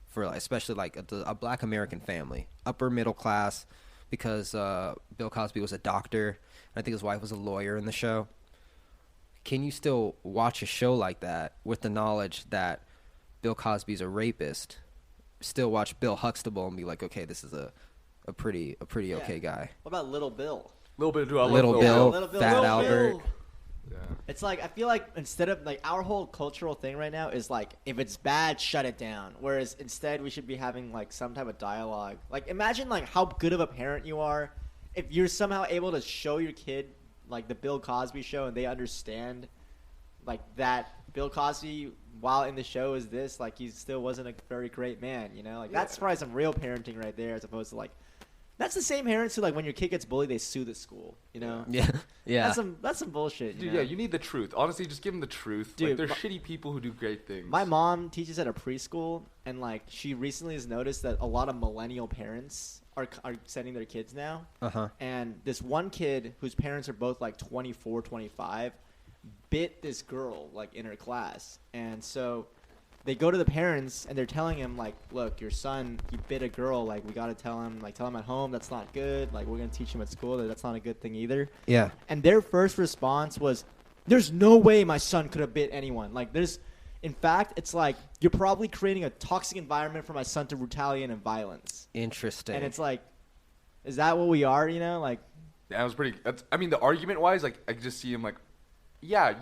for especially like a black American family. Upper middle class, because Bill Cosby was a doctor. And I think his wife was a lawyer in the show. Can you still watch a show like that with the knowledge that Bill Cosby's a rapist still watch Bill Huxtable and be like, okay, this is a pretty okay guy. What about Little Bill? Little bit of I love Little Bill, Little Bill, Fat Little Albert. Bill. Yeah. It's like I feel like instead of like our whole cultural thing right now is like if it's bad, shut it down. Whereas instead we should be having like some type of dialogue. Like imagine like how good of a parent you are if you're somehow able to show your kid like the Bill Cosby show and they understand like that Bill Cosby while in the show is this, like he still wasn't a very great man, you know? Like that's probably some real parenting right there as opposed to like that's the same parents who, like, when your kid gets bullied, they sue the school, you know? Yeah. That's some bullshit, you Dude, know? yeah, you need the truth. Honestly, just give them the truth. Dude, like, they're shitty people who do great things. My mom teaches at a preschool, and, like, she recently has noticed that a lot of millennial parents are sending their kids now. Uh-huh. And this one kid whose parents are both, like, 24, 25, bit this girl, like, in her class. And so they go to the parents and they're telling him like, look, your son, he bit a girl, like we gotta tell him at home that's not good, like we're gonna teach him at school that that's not a good thing either. Yeah. And their first response was, there's no way my son could have bit anyone. Like in fact, it's like you're probably creating a toxic environment for my son to retaliate and violence. Interesting. And it's like, is that what we are, you know? Like Yeah, it was pretty. I mean, the argument wise, like I could just see him like, yeah,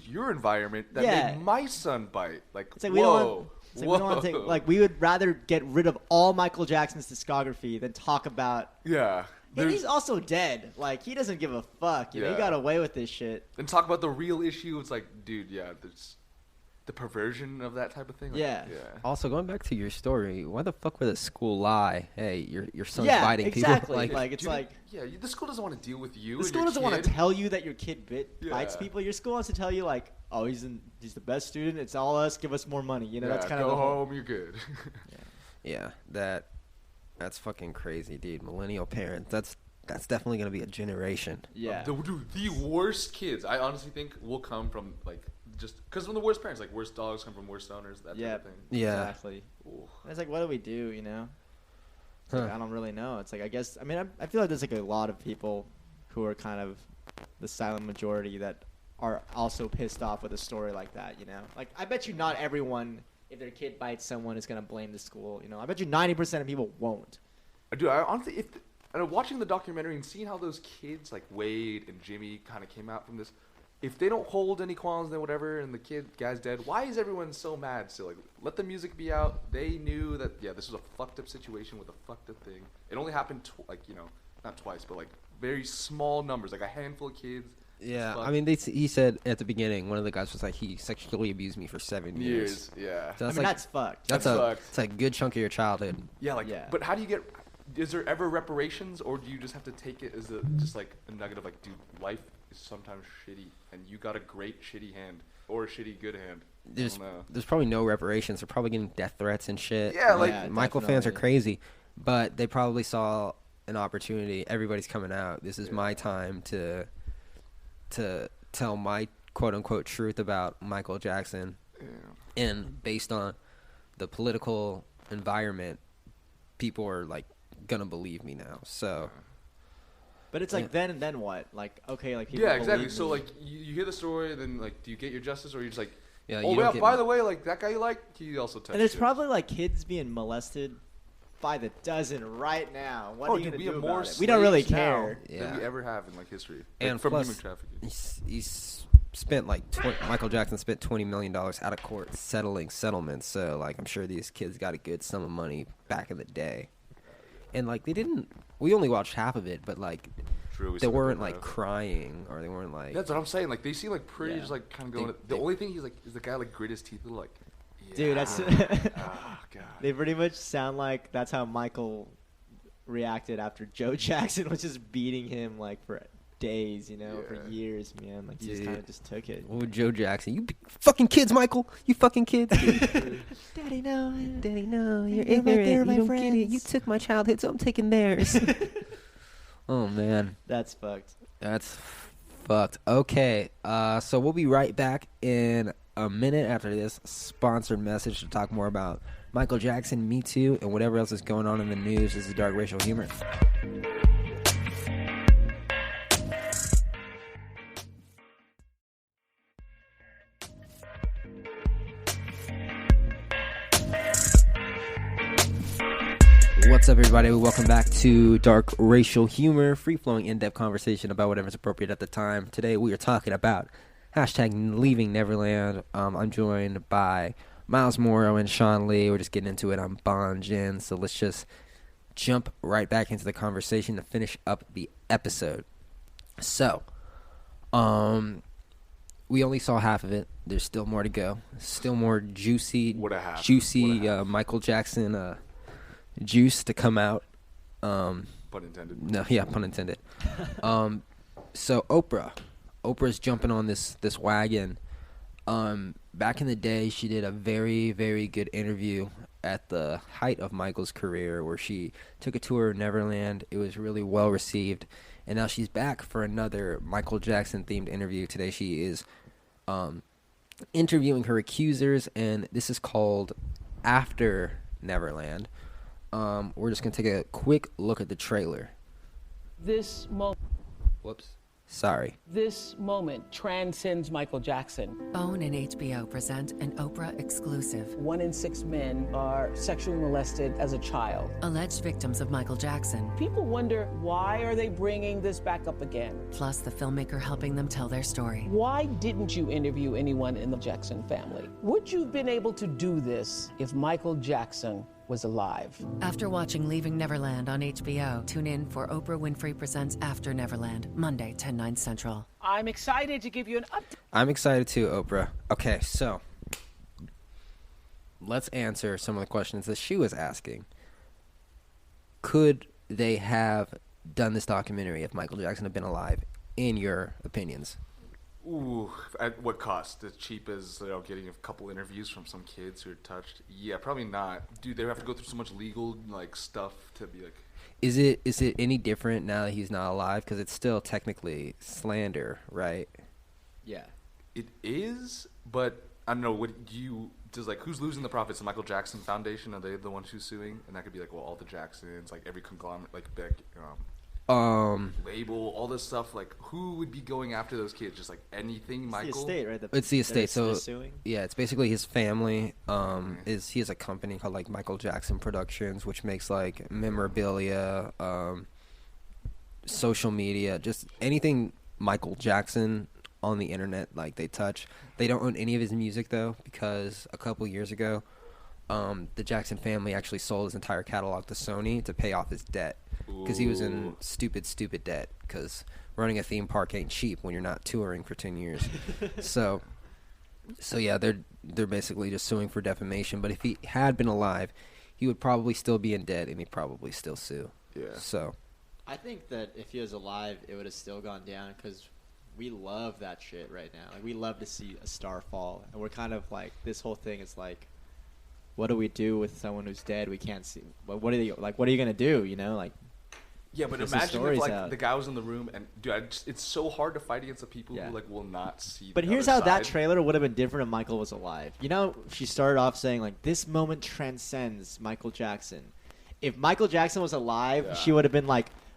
your environment that made my son bite. Like, it's like whoa, we don't want to take, like we would rather get rid of all Michael Jackson's discography than talk about. Yeah. And he's also dead. Like he doesn't give a fuck. You know, he got away with this shit. And talk about the real issue. It's like, dude, yeah, there's the perversion of that type of thing. Like, yeah. Also, going back to your story, why the fuck would a school lie? Hey, your son's biting exactly. people. Like it's like. Yeah, the school doesn't want to deal with you. The school doesn't want to tell you that your kid bites people. Your school wants to tell you like, oh, he's the best student. It's all us. Give us more money. You know, that's kind of go home. You're good. Yeah, that's fucking crazy, dude. Millennial parents. That's definitely gonna be a generation. Yeah. The worst kids, I honestly think, will come from like just because from the worst parents, like worst dogs come from worst owners. That type of thing. Yeah. Exactly. Ooh. It's like, what do we do? You know. Like, I don't really know. It's like I guess I feel like there's like a lot of people who are kind of the silent majority that are also pissed off with a story like that. You know, like I bet you not everyone, if their kid bites someone, is gonna blame the school. You know, I bet you 90% of people won't. Dude, I honestly, watching the documentary and seeing how those kids like Wade and Jimmy kind of came out from this. If they don't hold any qualms, then whatever, and the guy's dead, why is everyone so mad? So, like, let the music be out. They knew that, yeah, this was a fucked up situation with a fucked up thing. It only happened, not twice, but, like, very small numbers, like a handful of kids. Yeah, I mean, he said at the beginning, one of the guys was like, he sexually abused me for 7 years. Yeah. So that's fucked. That's fucked. It's like a good chunk of your childhood. Yeah, but how do you get, is there ever reparations, or do you just have to take it as just, like, a nugget of, like, dude, life is sometimes shitty, and you got a great shitty hand or a shitty good hand. There's probably no reparations. They're probably getting death threats and shit. Yeah, Michael fans are crazy, but they probably saw an opportunity. Everybody's coming out. This is my time to tell my quote unquote truth about Michael Jackson. Yeah. And based on the political environment, people are like gonna believe me now. So. But it's like then what? Like okay, like people exactly. So like you hear the story, then like do you get your justice, or you're just like, by the way, like that guy you like, he also touched. And there's probably like kids being molested by the dozen right now. What are you gonna do about it? We don't really care than we ever have in like history. And from plus, human trafficking. He's spent like Michael Jackson spent $20 million out of court settling settlements. So like I'm sure these kids got a good sum of money back in the day. And like we only watched half of it, but like they weren't like crying, or they weren't like. That's what I'm saying. Like they seem like pretty just like kind of going. The only thing he's like is the guy like grit his teeth and like. Yeah. Dude, that's. Oh god. They pretty much sound like that's how Michael reacted after Joe Jackson was just beating him like for days, for years, man. Like he just kind of just took it. Oh, Joe Jackson, you fucking kids, Michael. You fucking kids. Daddy, no. You're ignorant. You don't get it. You took my childhood, so I'm taking theirs. Oh man, that's fucked. That's fucked. Okay, so we'll be right back in a minute after this sponsored message to talk more about Michael Jackson, Me Too, and whatever else is going on in the news. This is Dark Racial Humor. What's up, everybody? Welcome back to Dark Racial Humor, free-flowing, in-depth conversation about whatever's appropriate at the time. Today, we are talking about #Leaving Neverland. I'm joined by Miles Morrow and Sean Lee. We're just getting into it. I'm Bon Jin, so let's just jump right back into the conversation to finish up the episode. So, we only saw half of it. There's still more to go. Still more juicy Michael Jackson juice to come out. Pun intended. No, yeah, pun intended. So Oprah's jumping on this wagon. Back in the day, she did a very, very good interview at the height of Michael's career where she took a tour of Neverland. It was really well received. And now she's back for another Michael Jackson-themed interview. Today she is interviewing her accusers, and this is called After Neverland. We're just going to take a quick look at the trailer. This moment. Whoops. Sorry. This moment transcends Michael Jackson. OWN and HBO present an Oprah exclusive. 1 in 6 men are sexually molested as a child. Alleged victims of Michael Jackson. People wonder, why are they bringing this back up again? Plus the filmmaker helping them tell their story. Why didn't you interview anyone in the Jackson family? Would you have been able to do this if Michael Jackson was alive? After watching Leaving Neverland on HBO, tune in for Oprah Winfrey Presents After Neverland, Monday, 10/9 Central. I'm excited to give you an update. I'm excited too, Oprah. Okay, so let's answer some of the questions that she was asking. Could they have done this documentary if Michael Jackson had been alive, in your opinions? Ooh, at what cost? As cheap as getting a couple interviews from some kids who are touched? Yeah, probably not. Do they have to go through so much legal stuff to be like? Is it any different now that he's not alive? Because it's still technically slander, right? Yeah, it is. But I don't know. Who's losing the profits? The Michael Jackson Foundation, are they the ones who's suing? And that could be all the Jacksons, every conglomerate, label, all this stuff. Who would be going after those kids? Just anything, it's Michael? The estate, right? It's the estate. So suing? Yeah, it's basically his family. He has a company called Michael Jackson Productions, which makes memorabilia, social media, just anything Michael Jackson on the internet they touch. They don't own any of his music though, because a couple years ago, the Jackson family actually sold his entire catalog to Sony to pay off his debt. Because he was in stupid debt. Because running a theme park ain't cheap when you're not touring for 10 years. so yeah, they're basically just suing for defamation. But if he had been alive, he would probably still be in debt, and he'd probably still sue. Yeah. So I think that if he was alive, it would have still gone down because we love that shit right now. We love to see a star fall, and we're kind of this whole thing is what do we do with someone who's dead? We can't see. What are you What are you gonna do? Yeah, but imagine if the guy was in the room and it's so hard to fight against the people who will not see. But here's how that trailer would have been different if Michael was alive. She started off saying this moment transcends Michael Jackson. If Michael Jackson was alive, she would have been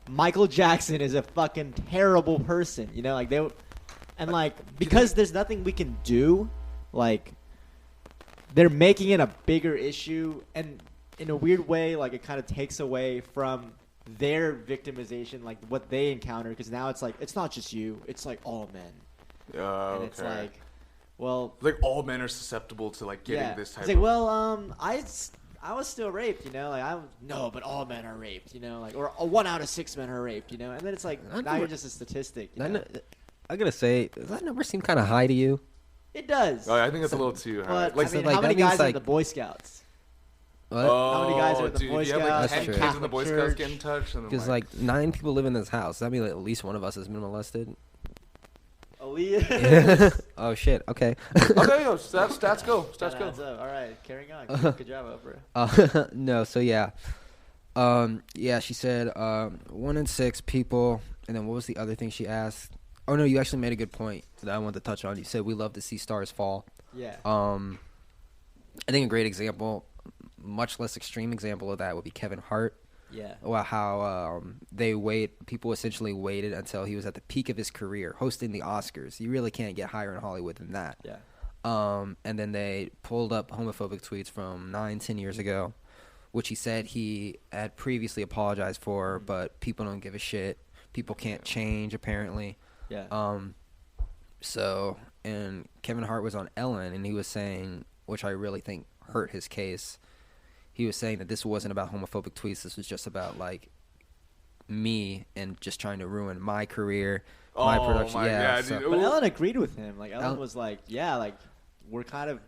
Michael Jackson is a fucking terrible person. They would, and because there's nothing we can do, they're making it a bigger issue, and in a weird way, it kind of takes away from their victimization, what they encounter, because now it's not just you, it's all men. And it's all men are susceptible to getting this type. It's I was still raped, no, but all men are raped, or 1 out of 6 men are raped, and then it's now you're just a statistic. I gotta say, does that number seem kind of high to you? It does. Oh, I think it's a little too high. But, how many guys are in the Boy Scouts? What? How many guys are in the Boy Scouts? 10 kids in the Boy Scouts getting touched? Because 9 people live in this house. That means at least one of us has been molested. Oh shit. Okay. Okay, yo, stats go. Stats go. All right, carrying on. Good job, Oprah. No, so yeah. Yeah, she said 1 in 6 people, and then what was the other thing she asked? Oh no, you actually made a good point that I wanted to touch on. You said we love to see stars fall. Yeah. I think a great example, much less extreme example of that would be Kevin Hart. Yeah. Well, how people essentially waited until he was at the peak of his career, hosting the Oscars. You really can't get higher in Hollywood than that. Yeah. And then they pulled up homophobic tweets from 9-10 years ago, which he said he had previously apologized for, but people don't give a shit. People can't change, apparently. Yeah. So, and Kevin Hart was on Ellen, and he was saying, which I really think hurt his case, he was saying that this wasn't about homophobic tweets. This was just about, like, me and just trying to ruin my career, my production. God, So, but Ellen agreed with him. Like, Ellen was like, yeah, like, we're kind of...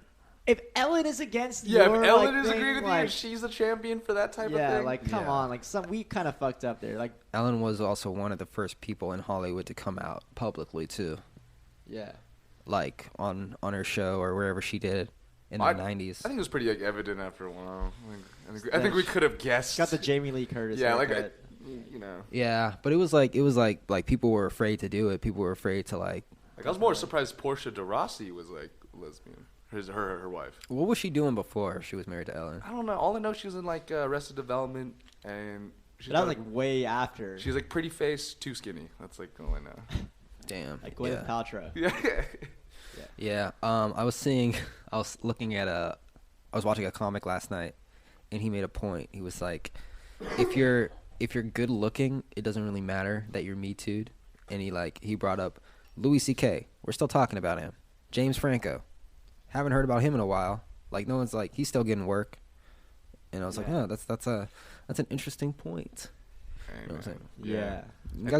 If Ellen is against if your, Ellen like, is thing, agreeing with like, you, she's the champion for that type of thing. Yeah, like, come on. Like, we kind of fucked up there. Like, Ellen was also one of the first people in Hollywood to come out publicly, too. Yeah. Like, on her show or wherever she did in the 90s. I think it was pretty, like, evident after a while. I think we could have guessed. Got the Jamie Lee Curtis. Yeah, haircut. you know. Yeah, but it was like people were afraid to do it. People were afraid to, like... Like, I was more surprised Portia de Rossi was, like, lesbian. Her wife. What was she doing before she was married to Ellen? I don't know. All I know, she was in, like, Arrested Development, and... That was, like, way after. She's, like, pretty face, too skinny. That's, like, all I know. Damn. Like Gwyneth Paltrow. Yeah. I was watching a comic last night, and he made a point. He was like, if you're good looking, it doesn't really matter that you're Me Too'd. And he brought up Louis C.K. We're still talking about him. James Franco. Haven't heard about him in a while. Like, no one's like, he's still getting work. And I was like, oh, that's an interesting point. You know what I'm saying? Yeah.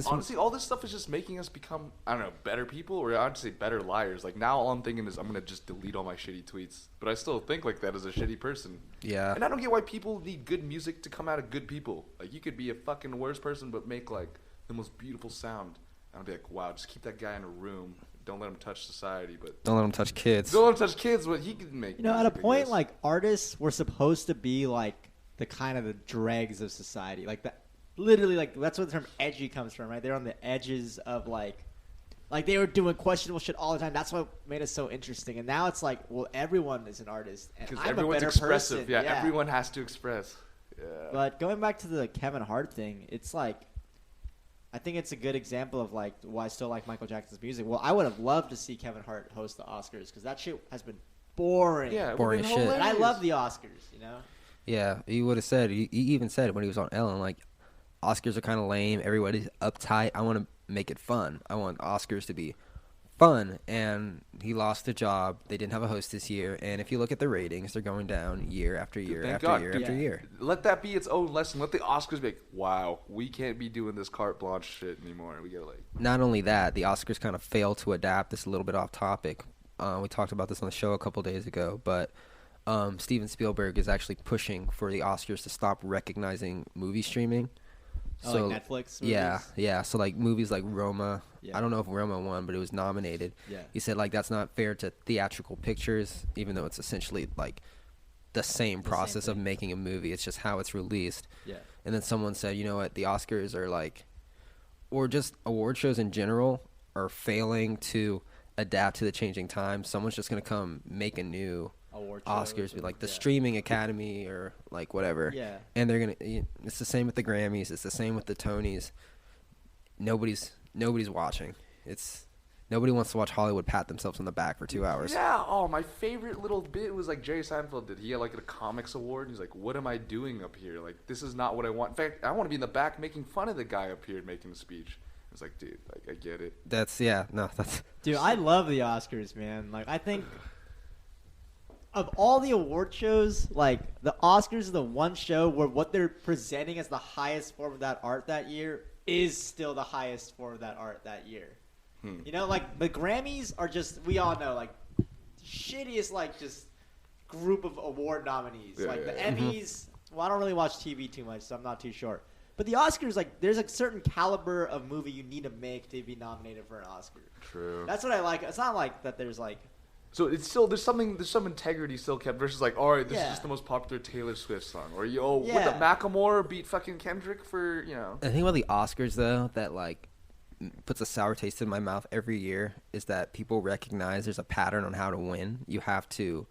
Honestly, all this stuff is just making us become, I don't know, better people, or I'd say better liars. Like, now all I'm thinking is I'm going to just delete all my shitty tweets. But I still think like that as a shitty person. Yeah. And I don't get why people need good music to come out of good people. Like, you could be a fucking worse person but make, like, the most beautiful sound. And I'll be like, wow, just keep that guy in a room. Don't let him touch society, but... Don't let him touch kids. Don't let him touch kids, but he can make... You know, at a point, like, artists were supposed to be, like, the kind of the dregs of society. Like, that... Literally, like, that's where the term edgy comes from, right? They're on the edges of, like, they were doing questionable shit all the time. That's what made it so interesting. And now it's like, well, everyone is an artist. Because I'm everyone's a better expressive. person. Yeah, everyone has to express. Yeah. But going back to the Kevin Hart thing, it's like, I think it's a good example of, like, why I still like Michael Jackson's music. Well, I would have loved to see Kevin Hart host the Oscars because that shit has been boring. Yeah, boring as shit. And I love the Oscars, you know? Yeah, he would have said, he even said it when he was on Ellen, like, Oscars are kind of lame. Everybody's uptight. I want to make it fun. I want Oscars to be fun. And he lost the job. They didn't have a host this year. And if you look at the ratings, they're going down year after year after year. Let that be its own lesson. Let the Oscars be like, wow, we can't be doing this carte blanche shit anymore. We gotta, like... Not only that, the Oscars kind of failed to adapt. This is a little bit off topic. We talked about this on the show a couple days ago. But Steven Spielberg is actually pushing for the Oscars to stop recognizing movie streaming. So, like Netflix movies? Yeah. So, like, movies like Roma. Yeah. I don't know if Roma won, but it was nominated. Yeah. He said, like, that's not fair to theatrical pictures, even though it's essentially, like, the same process of making a movie. It's just how it's released. Yeah. And then someone said, you know what, the Oscars are, like, or just award shows in general are failing to adapt to the changing times. Someone's just going to come make a new... Oscars, be like the streaming academy or like whatever. Yeah. And they're gonna. It's the same with the Grammys. It's the same with the Tonys. Nobody's watching. Nobody wants to watch Hollywood pat themselves on the back for 2 hours. Yeah. Oh, my favorite little bit was like Jerry Seinfeld did. He had like a comics award. And he's like, "What am I doing up here? Like, this is not what I want. In fact, I want to be in the back making fun of the guy up here making the speech." It's like, dude, like, I get it. That's. Dude, I love the Oscars, man. Like, I think. Of all the award shows, like, the Oscars is the one show where what they're presenting as the highest form of that art that year is still the highest form of that art that year. You know, like, the Grammys are just, we all know, like, shittiest, like, just group of award nominees. Yeah, like, yeah. the Emmys, well, I don't really watch TV too much, so I'm not too sure. But the Oscars, like, there's a certain caliber of movie you need to make to be nominated for an Oscar. True. That's what I like. It's not like that there's, like... So it's still there's some integrity still kept versus like, all right, this is just the most popular Taylor Swift song, or would the Macklemore beat fucking Kendrick for, you know? The thing about the Oscars though that like puts a sour taste in my mouth every year is that people recognize there's a pattern on how to win. You have to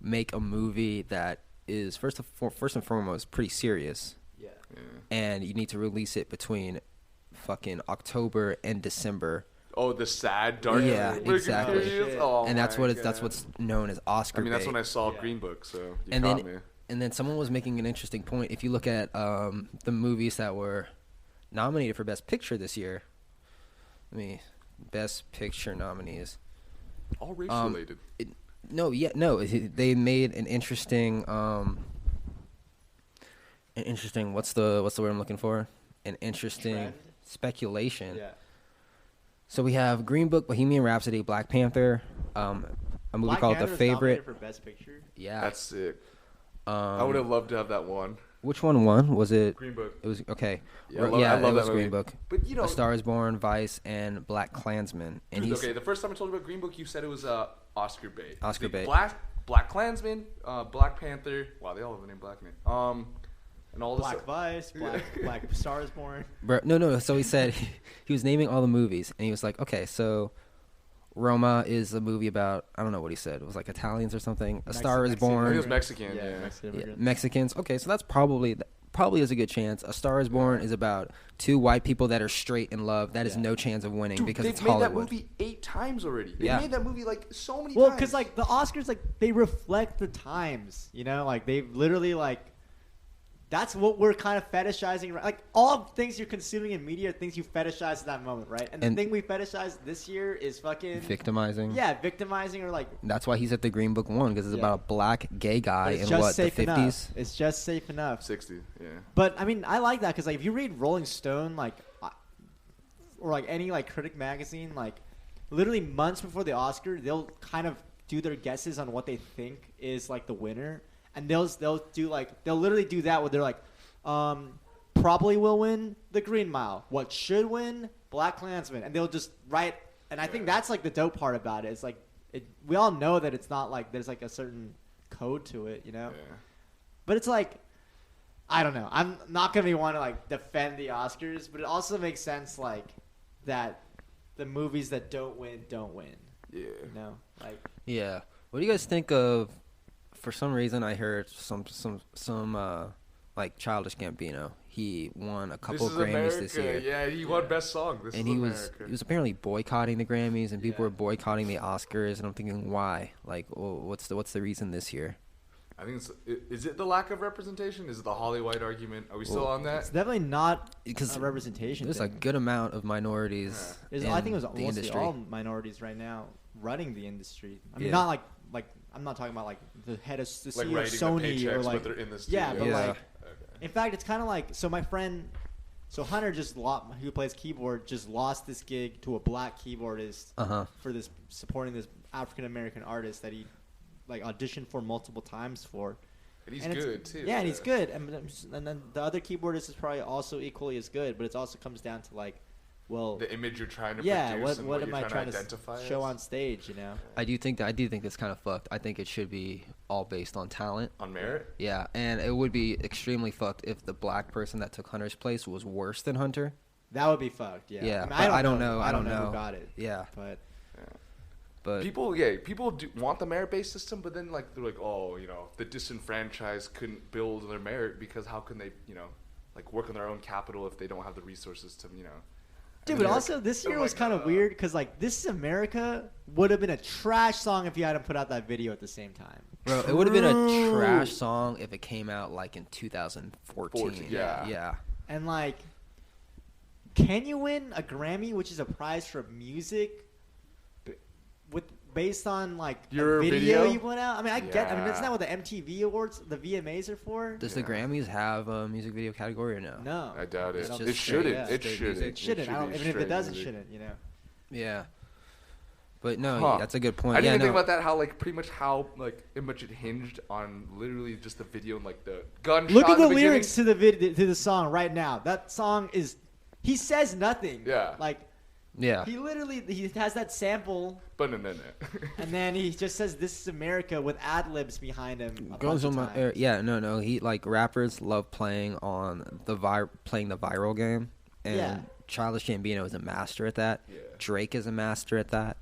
make a movie that is first and foremost pretty serious. Yeah. And you need to release it between fucking October and December. Oh, the sad, dark. Yeah, exactly. Oh, and that's what's known as Oscar. I mean, that's bait. when I saw Green Book, so you caught me. And then someone was making an interesting point. If you look at the movies that were nominated for Best Picture this year, Best Picture nominees. All race related. They made an interesting, what's the word I'm looking for? An interesting Trend? speculation. Yeah. So we have Green Book, Bohemian Rhapsody, Black Panther, a movie Black called Panther's The Favorite. nominated for Best Picture. Yeah. That's sick. I would have loved to have that one. Which one won? Was it Green Book? It was okay. Yeah, I love it was that Green movie. Book. But you know, A Star Is Born, Vice, and Black Klansman. And dude, okay, the first time I told you about Green Book, you said it was Oscar bait. Oscar bait. Black Klansman, Black Panther. Wow, they all have the name Black in it. And all this. Black Vice, Black Star Is Born. Bro, no. So he said he was naming all the movies, and he was like, okay, so Roma is a movie about, I don't know what he said. It was like Italians or something. A Star Is I Born. think it was Mexican. Yeah. Mexican Yeah, immigrant. Mexicans. Okay, so that's probably is a good chance. A Star Is Born is about two white people that are straight in love. That is no chance of winning Dude, because they've it's made Hollywood. that movie 8 times already. They Yeah. made that movie like so many Well, times. because like the Oscars, like they reflect the times, you know, like they've literally like that's what we're kind of fetishizing, right? Like all things you're consuming in media are things you fetishize at that moment, right? And the And- thing we fetishize this year is fucking Victimizing. Yeah, victimizing or like. That's why he's at the Green Book one, because it's Yeah. about a black gay But guy it's in just what, the safe 50s? enough. It's just safe enough. 60, yeah. But I mean, I like that because like if you read Rolling Stone, like, or like any like critic magazine, like literally months before the Oscar, they'll kind of do their guesses on what they think is like the winner, and they'll literally do that where they're like, probably will win the Green Mile. What should win? Black Klansman, and they'll just write. And I think that's like the dope part about it. It's like we all know that it's not like there's like a certain code to it, you know. Yeah. But it's like, I don't know. I'm not gonna be one to like defend the Oscars, but it also makes sense like that the movies that don't win. Yeah. You know, like Yeah. What do you guys think of? For some reason, I heard some like Childish Gambino. He won a couple This is Grammys America. this year. Yeah, he won Best Song. This And is he America. was apparently boycotting the Grammys, and people Yeah. were boycotting the Oscars. And I'm thinking, why? Like, well, what's the reason this year? I think is it the lack of representation? Is it the Holly White argument? Are we still on that? it's definitely not Because a representation. There's thing. a good amount of minorities. There's- in I think it was the mostly industry. all minorities right now running the industry. I mean, Yeah. not like I'm not talking about like the head of the Like CEO of writing the Sony or paychecks, like but they're in the yeah, studio. but Yeah. like in fact, it's kind of like so my friend, so Hunter just lost, who plays keyboard, just lost this gig to a black keyboardist for this supporting this African American artist that he like auditioned for multiple times for. And he's it's- good too. Yeah, and he's good, and then the other keyboardist is probably also equally as good, but it also comes down to like, well, The image you're trying to yeah, produce and what what am you're I trying trying to to identify show as. on stage? You know, I do think that's kind of fucked. I think it should be all based on talent. On merit? Yeah, and it would be extremely fucked if the black person that took Hunter's place was worse than Hunter. that would be fucked. Yeah, Yeah, I, mean, but I don't know. I don't know know who got it. Yeah, But but People do want the merit-based system, but then like they're like, oh, you know, the disenfranchised couldn't build their merit because how can they, you know, like work on their own capital if they don't have the resources to, you know. dude, And but they're also like, this they're year was like, kind of weird because like "This Is America" would have been a trash song if you hadn't put out that video at the same time. bro, it would have been a trash song if it came out like in 2014. Yeah. yeah. And like, can you win a Grammy, which is a prize for music, based on like Your a video video? you put out? I mean, I get. I mean, that's Yeah. not what the MTV awards, the VMAs are for. Does the Grammys have a music video category or no? No, I doubt it. It's It just shouldn't. yeah. It Straight shouldn't. music. it shouldn't. should I don't, be even if it straight does, it music. shouldn't. You know. Yeah. But no, Huh. that's a good point. I didn't yeah, even think no. about that. How like pretty much how like much it hinged on literally just the video and like the gunshot. Look at in the beginning. lyrics to the video to the song right now. That song is, he says nothing. Yeah. Like Yeah. he has that sample, But no. and then he just says "This Is America" with ad libs behind him. A Goes bunch on of my times. yeah, no. He like rappers love playing on the playing the viral game, and Yeah. Childish Gambino is a master at that. Yeah. Drake is a master at that.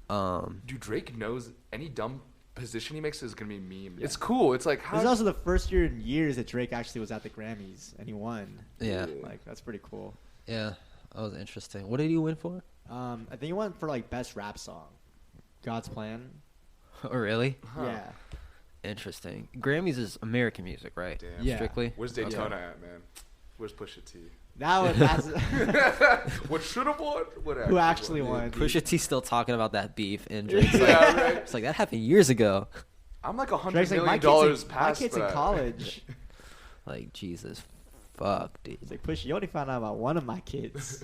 Dude, Drake knows any dumb position he makes is gonna be meme. It's cool. It's like This how is also the first year in years that Drake actually was at the Grammys and he won. Yeah. Like that's pretty cool. Yeah, that was interesting. What did he win for? I think he won for like best rap song, "God's Plan." Oh, really? Yeah. Interesting. Grammys is American music, right? Damn. Yeah. Strictly. Where's Daytona at, man? Where's Pusha T? That's What should have won? What who actually won. Pusha T still talking about that beef, and Drake's like, Yeah, right. it's like that happened years ago. I'm like $100 Drake's like, million my past kid's that. in college. Like Jesus, fuck, dude. He's like, Pusha, you only found out about one of my kids.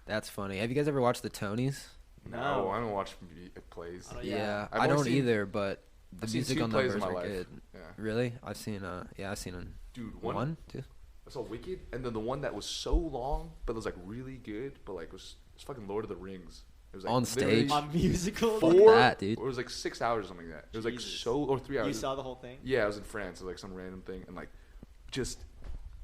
That's funny. Have you guys ever watched the Tonys? No, I don't watch plays. Yeah, I've I only don't seen- either. But the I've seen music 2 on plays numbers in my are life. good. Yeah. Really? I've seen them. Dude, One, two. I saw Wicked, and then the one that was so long, but it was like really good, but like was fucking Lord of the Rings. It was like On literally stage? On musical? Fuck 4, that, dude. Or it was like 6 hours or something like that. It was like Jesus. or 3 hours. You saw the whole thing? Yeah, I was in France. It was like some random thing, and like, I just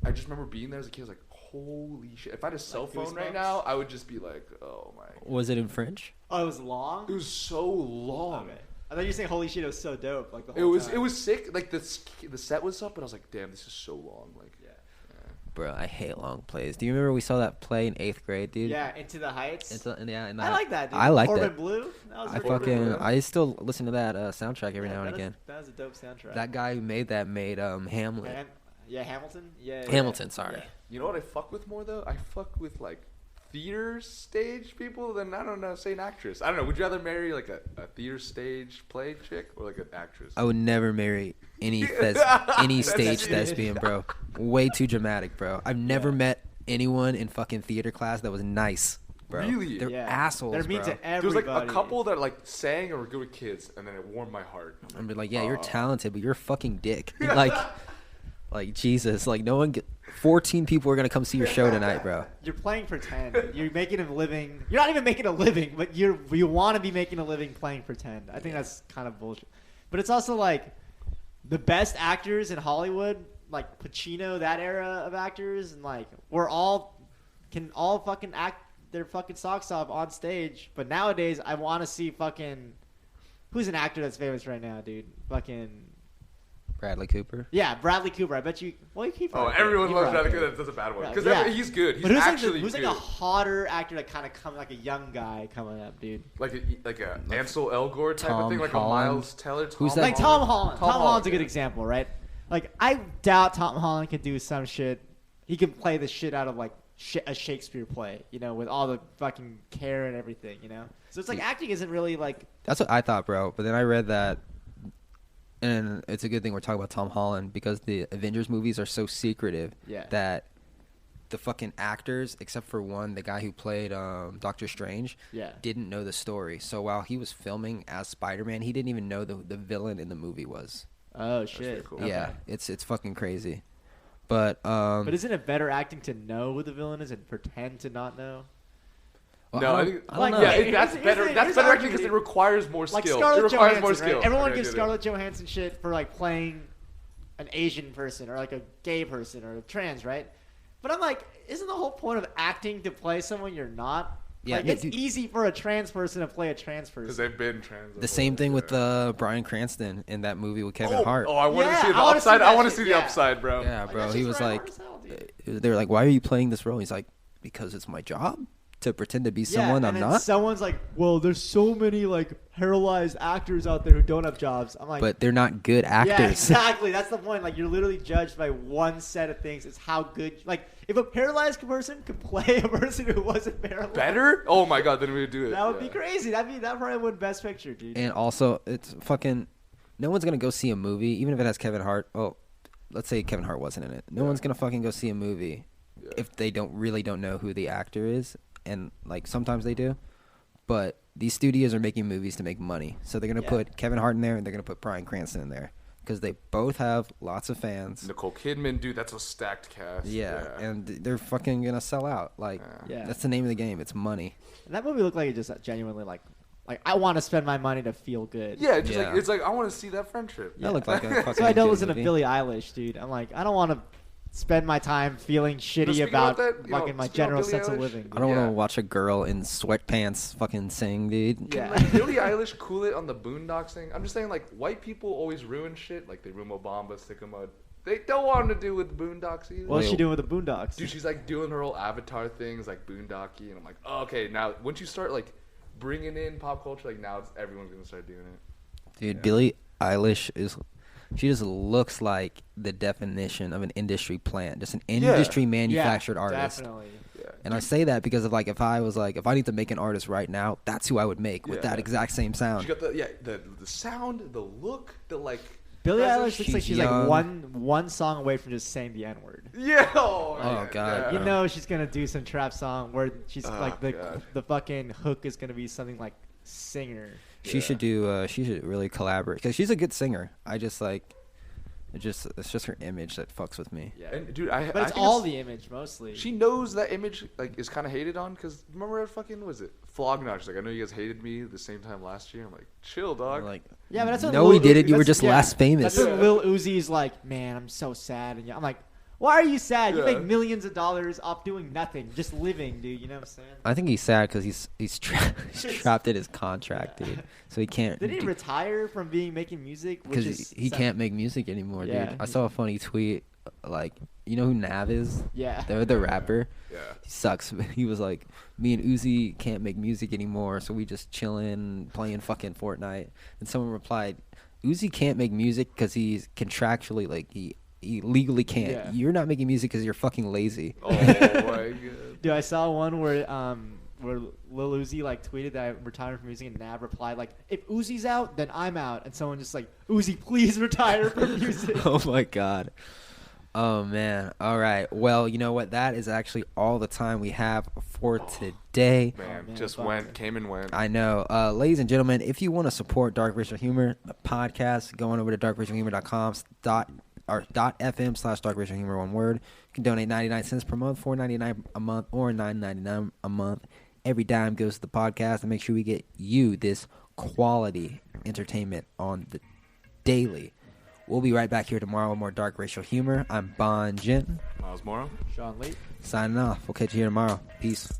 remember being there as a kid. I was like, holy shit! If I had a cell phone right Goosebumps? now, I would just be like, oh my. Was it in French? Oh, it was long? It was so long. Okay. I thought you were saying, holy shit, it was so dope. Like the It whole was time. it was sick. Like the set was up, but I was like, damn, this is so long. Like, Bro, I hate long plays. Do you remember we saw that play in 8th grade, dude? Yeah, Into the Heights. And I like that, dude. I like Corbin that. Blue. That was I pretty fucking cool. I still listen to that soundtrack every now and that is- again. That was a dope soundtrack. That guy who made that made Hamlet. Yeah, Hamilton? Yeah. Hamilton, sorry. Yeah. you know what I fuck with more though? I fuck with like theater stage people than, I don't know, say an actress. I don't know. Would you rather marry like a theater stage play chick or like an actress? I would never marry any stage thespian, bro. Way too dramatic, bro. I've never met anyone in fucking theater class that was nice, bro. Really? They're Yeah. assholes, They're mean bro. to There was everybody. like a couple that like sang or were good with kids, and then it warmed my heart. I'm like, yeah, you're talented, but you're a fucking dick. Like Jesus, like 14 people are gonna come see your show tonight, bro. You're playing pretend. You're making a living. You're not even making a living, but you want to be making a living playing pretend. I think that's kind of bullshit. But it's also like the best actors in Hollywood, like Pacino, that era of actors, and like can all fucking act their fucking socks off on stage. But nowadays, I want to see fucking who's an actor that's famous right now, dude? Fucking. Bradley Cooper. Yeah, Bradley Cooper. I bet you. Well, he Oh, everyone loves Bradley Cooper. That's a bad one because he's good. He's but who's actually who's good. like a hotter actor that kind of come like a young guy coming up, dude? Like a Ansel Elgort type Tom of thing, like Holland. a Miles Teller. Who's that? Like Tom Holland. Tom Holland's a good yeah. example, right? Like I doubt Tom Holland can do some shit. He can play the shit out of like a Shakespeare play, you know, with all the fucking care and everything, you know. So it's like acting isn't really like. That's what I thought, bro. But then I read that, and it's a good thing we're talking about Tom Holland because the Avengers movies are so secretive that the fucking actors, except for one, the guy who played Doctor Strange, didn't know the story. So while he was filming as Spider-Man, he didn't even know the villain in the movie was. Oh shit! Cool. Yeah, it's fucking crazy. But isn't it better acting to know who the villain is and pretend to not know? well, No, I don't know. Yeah, That's better. That's better acting because it requires more skill. Like It Scarlett requires Johansson, more right? skill. Everyone Okay, gives I get it. Scarlett Johansson shit for like playing an Asian person or like a gay person or a trans, right? But I'm like, isn't the whole point of acting to play someone you're not? Yeah, like, yeah, it's dude. easy for a trans person to play a trans person. Because they've been trans. the same thing with Bryan Cranston in that movie with Kevin Hart. Oh, I want to Yeah, see the I wanna upside. see I that want to shit, see the yeah. upside, bro. Yeah, bro. that He shit's was right like, hard as hell, dude. they were like, "Why are you playing this role?" He's like, "Because it's my job to pretend to be someone and I'm then not." Someone's like, well, there's so many like paralyzed actors out there who don't have jobs. I'm like, But they're not good actors. yeah, exactly. That's the point. Like, you're literally judged by one set of things. It's how good. Like, if a paralyzed person could play a person who wasn't paralyzed, Better? Oh my god, then we would do it. that would be crazy. That probably win Best Picture, dude. And also, it's fucking. No one's gonna go see a movie, even if it has Kevin Hart. Oh, let's say Kevin Hart wasn't in it. No one's gonna fucking go see a movie if they don't know who the actor is. And like sometimes they do, but these studios are making movies to make money, so they're gonna put Kevin Hart in there and they're gonna put Bryan Cranston in there because they both have lots of fans. Nicole Kidman, dude, that's a stacked cast. Yeah, and they're fucking gonna sell out. Like, that's the name of the game. It's money. And that movie looked like it just genuinely like I want to spend my money to feel good. Yeah, just like it's like I want to see that friendship. That looked like a fucking. So I don't good listen to movie. Billie Eilish, dude. I'm like, I don't want to spend my time feeling shitty speaking about about that, fucking my speaking general about Billie sense of Eilish, living. I don't want to watch a girl in sweatpants fucking sing, dude. Yeah. Like, Billie Eilish cool it on the Boondocks thing. I'm just saying, like, white people always ruin shit. Like, they ruin Obama, Sycamore. They don't want to do with the Boondocks either. What's she doing with the Boondocks? Dude, she's like doing her whole Avatar things, like Boondocky, and I'm like, oh, okay, now once you start like bringing in pop culture, like now everyone's gonna start doing it. Dude, Eilish she just looks like the definition of an industry plant, just an industry manufactured artist. Definitely. Yeah. And I say that because of like if I need to make an artist right now, that's who I would make with that exact same sound. She got the sound, the look, the like. Billie Eilish looks like she's young. like one song away from just saying the N-word. Yeah. Oh God. You know she's gonna do some trap song where she's like the fucking hook is gonna be something like singer. She should do. She should really collaborate because she's a good singer. I just like. It's just her image that fucks with me. Yeah. And dude, but I it's think all the image mostly. She knows that image like is kind of hated on because remember at fucking was it Flognaw? She's like, I know you guys hated me the same time last year. I'm like, chill, dog. Like, yeah, but that's no, we did it. You were just less famous. That's when Lil Uzi's like, man, I'm so sad, and I'm like, why are you sad? You make millions of dollars off doing nothing, just living, dude. You know what I'm saying? I think he's sad because he's trapped in his contract, dude. So he can't. Did he retire from making music? Because he can't make music anymore, dude. Yeah. I saw a funny tweet, like, you know who Nav is? Yeah. They're the rapper. Yeah. He sucks. He was like, me and Uzi can't make music anymore, so we just chilling, playing fucking Fortnite. And someone replied, Uzi can't make music because he's contractually, like, he legally can't. Yeah. You're not making music because you're fucking lazy. Oh my god. Dude, I saw one where Lil Uzi like tweeted that I'm retiring from music, and Nav replied like, "If Uzi's out, then I'm out." And someone just like, "Uzi, please retire from music." Oh my god. Oh man. All right. Well, you know what? That is actually all the time we have for today. Man, man, just fuck came and went. I know. Ladies and gentlemen, if you want to support Dark Racial Humor, the podcast, go on over to darkracialhumor.com.fm/Dark Racial Humor, one word. You can donate 99 cents per month, $4.99 a month, or $9.99 a month. Every dime goes to the podcast and make sure we get you this quality entertainment on the daily. We'll be right back here tomorrow with more Dark Racial Humor. I'm Bon Jin. Miles Morrow. Sean Lee. Signing off. We'll catch you here tomorrow. Peace.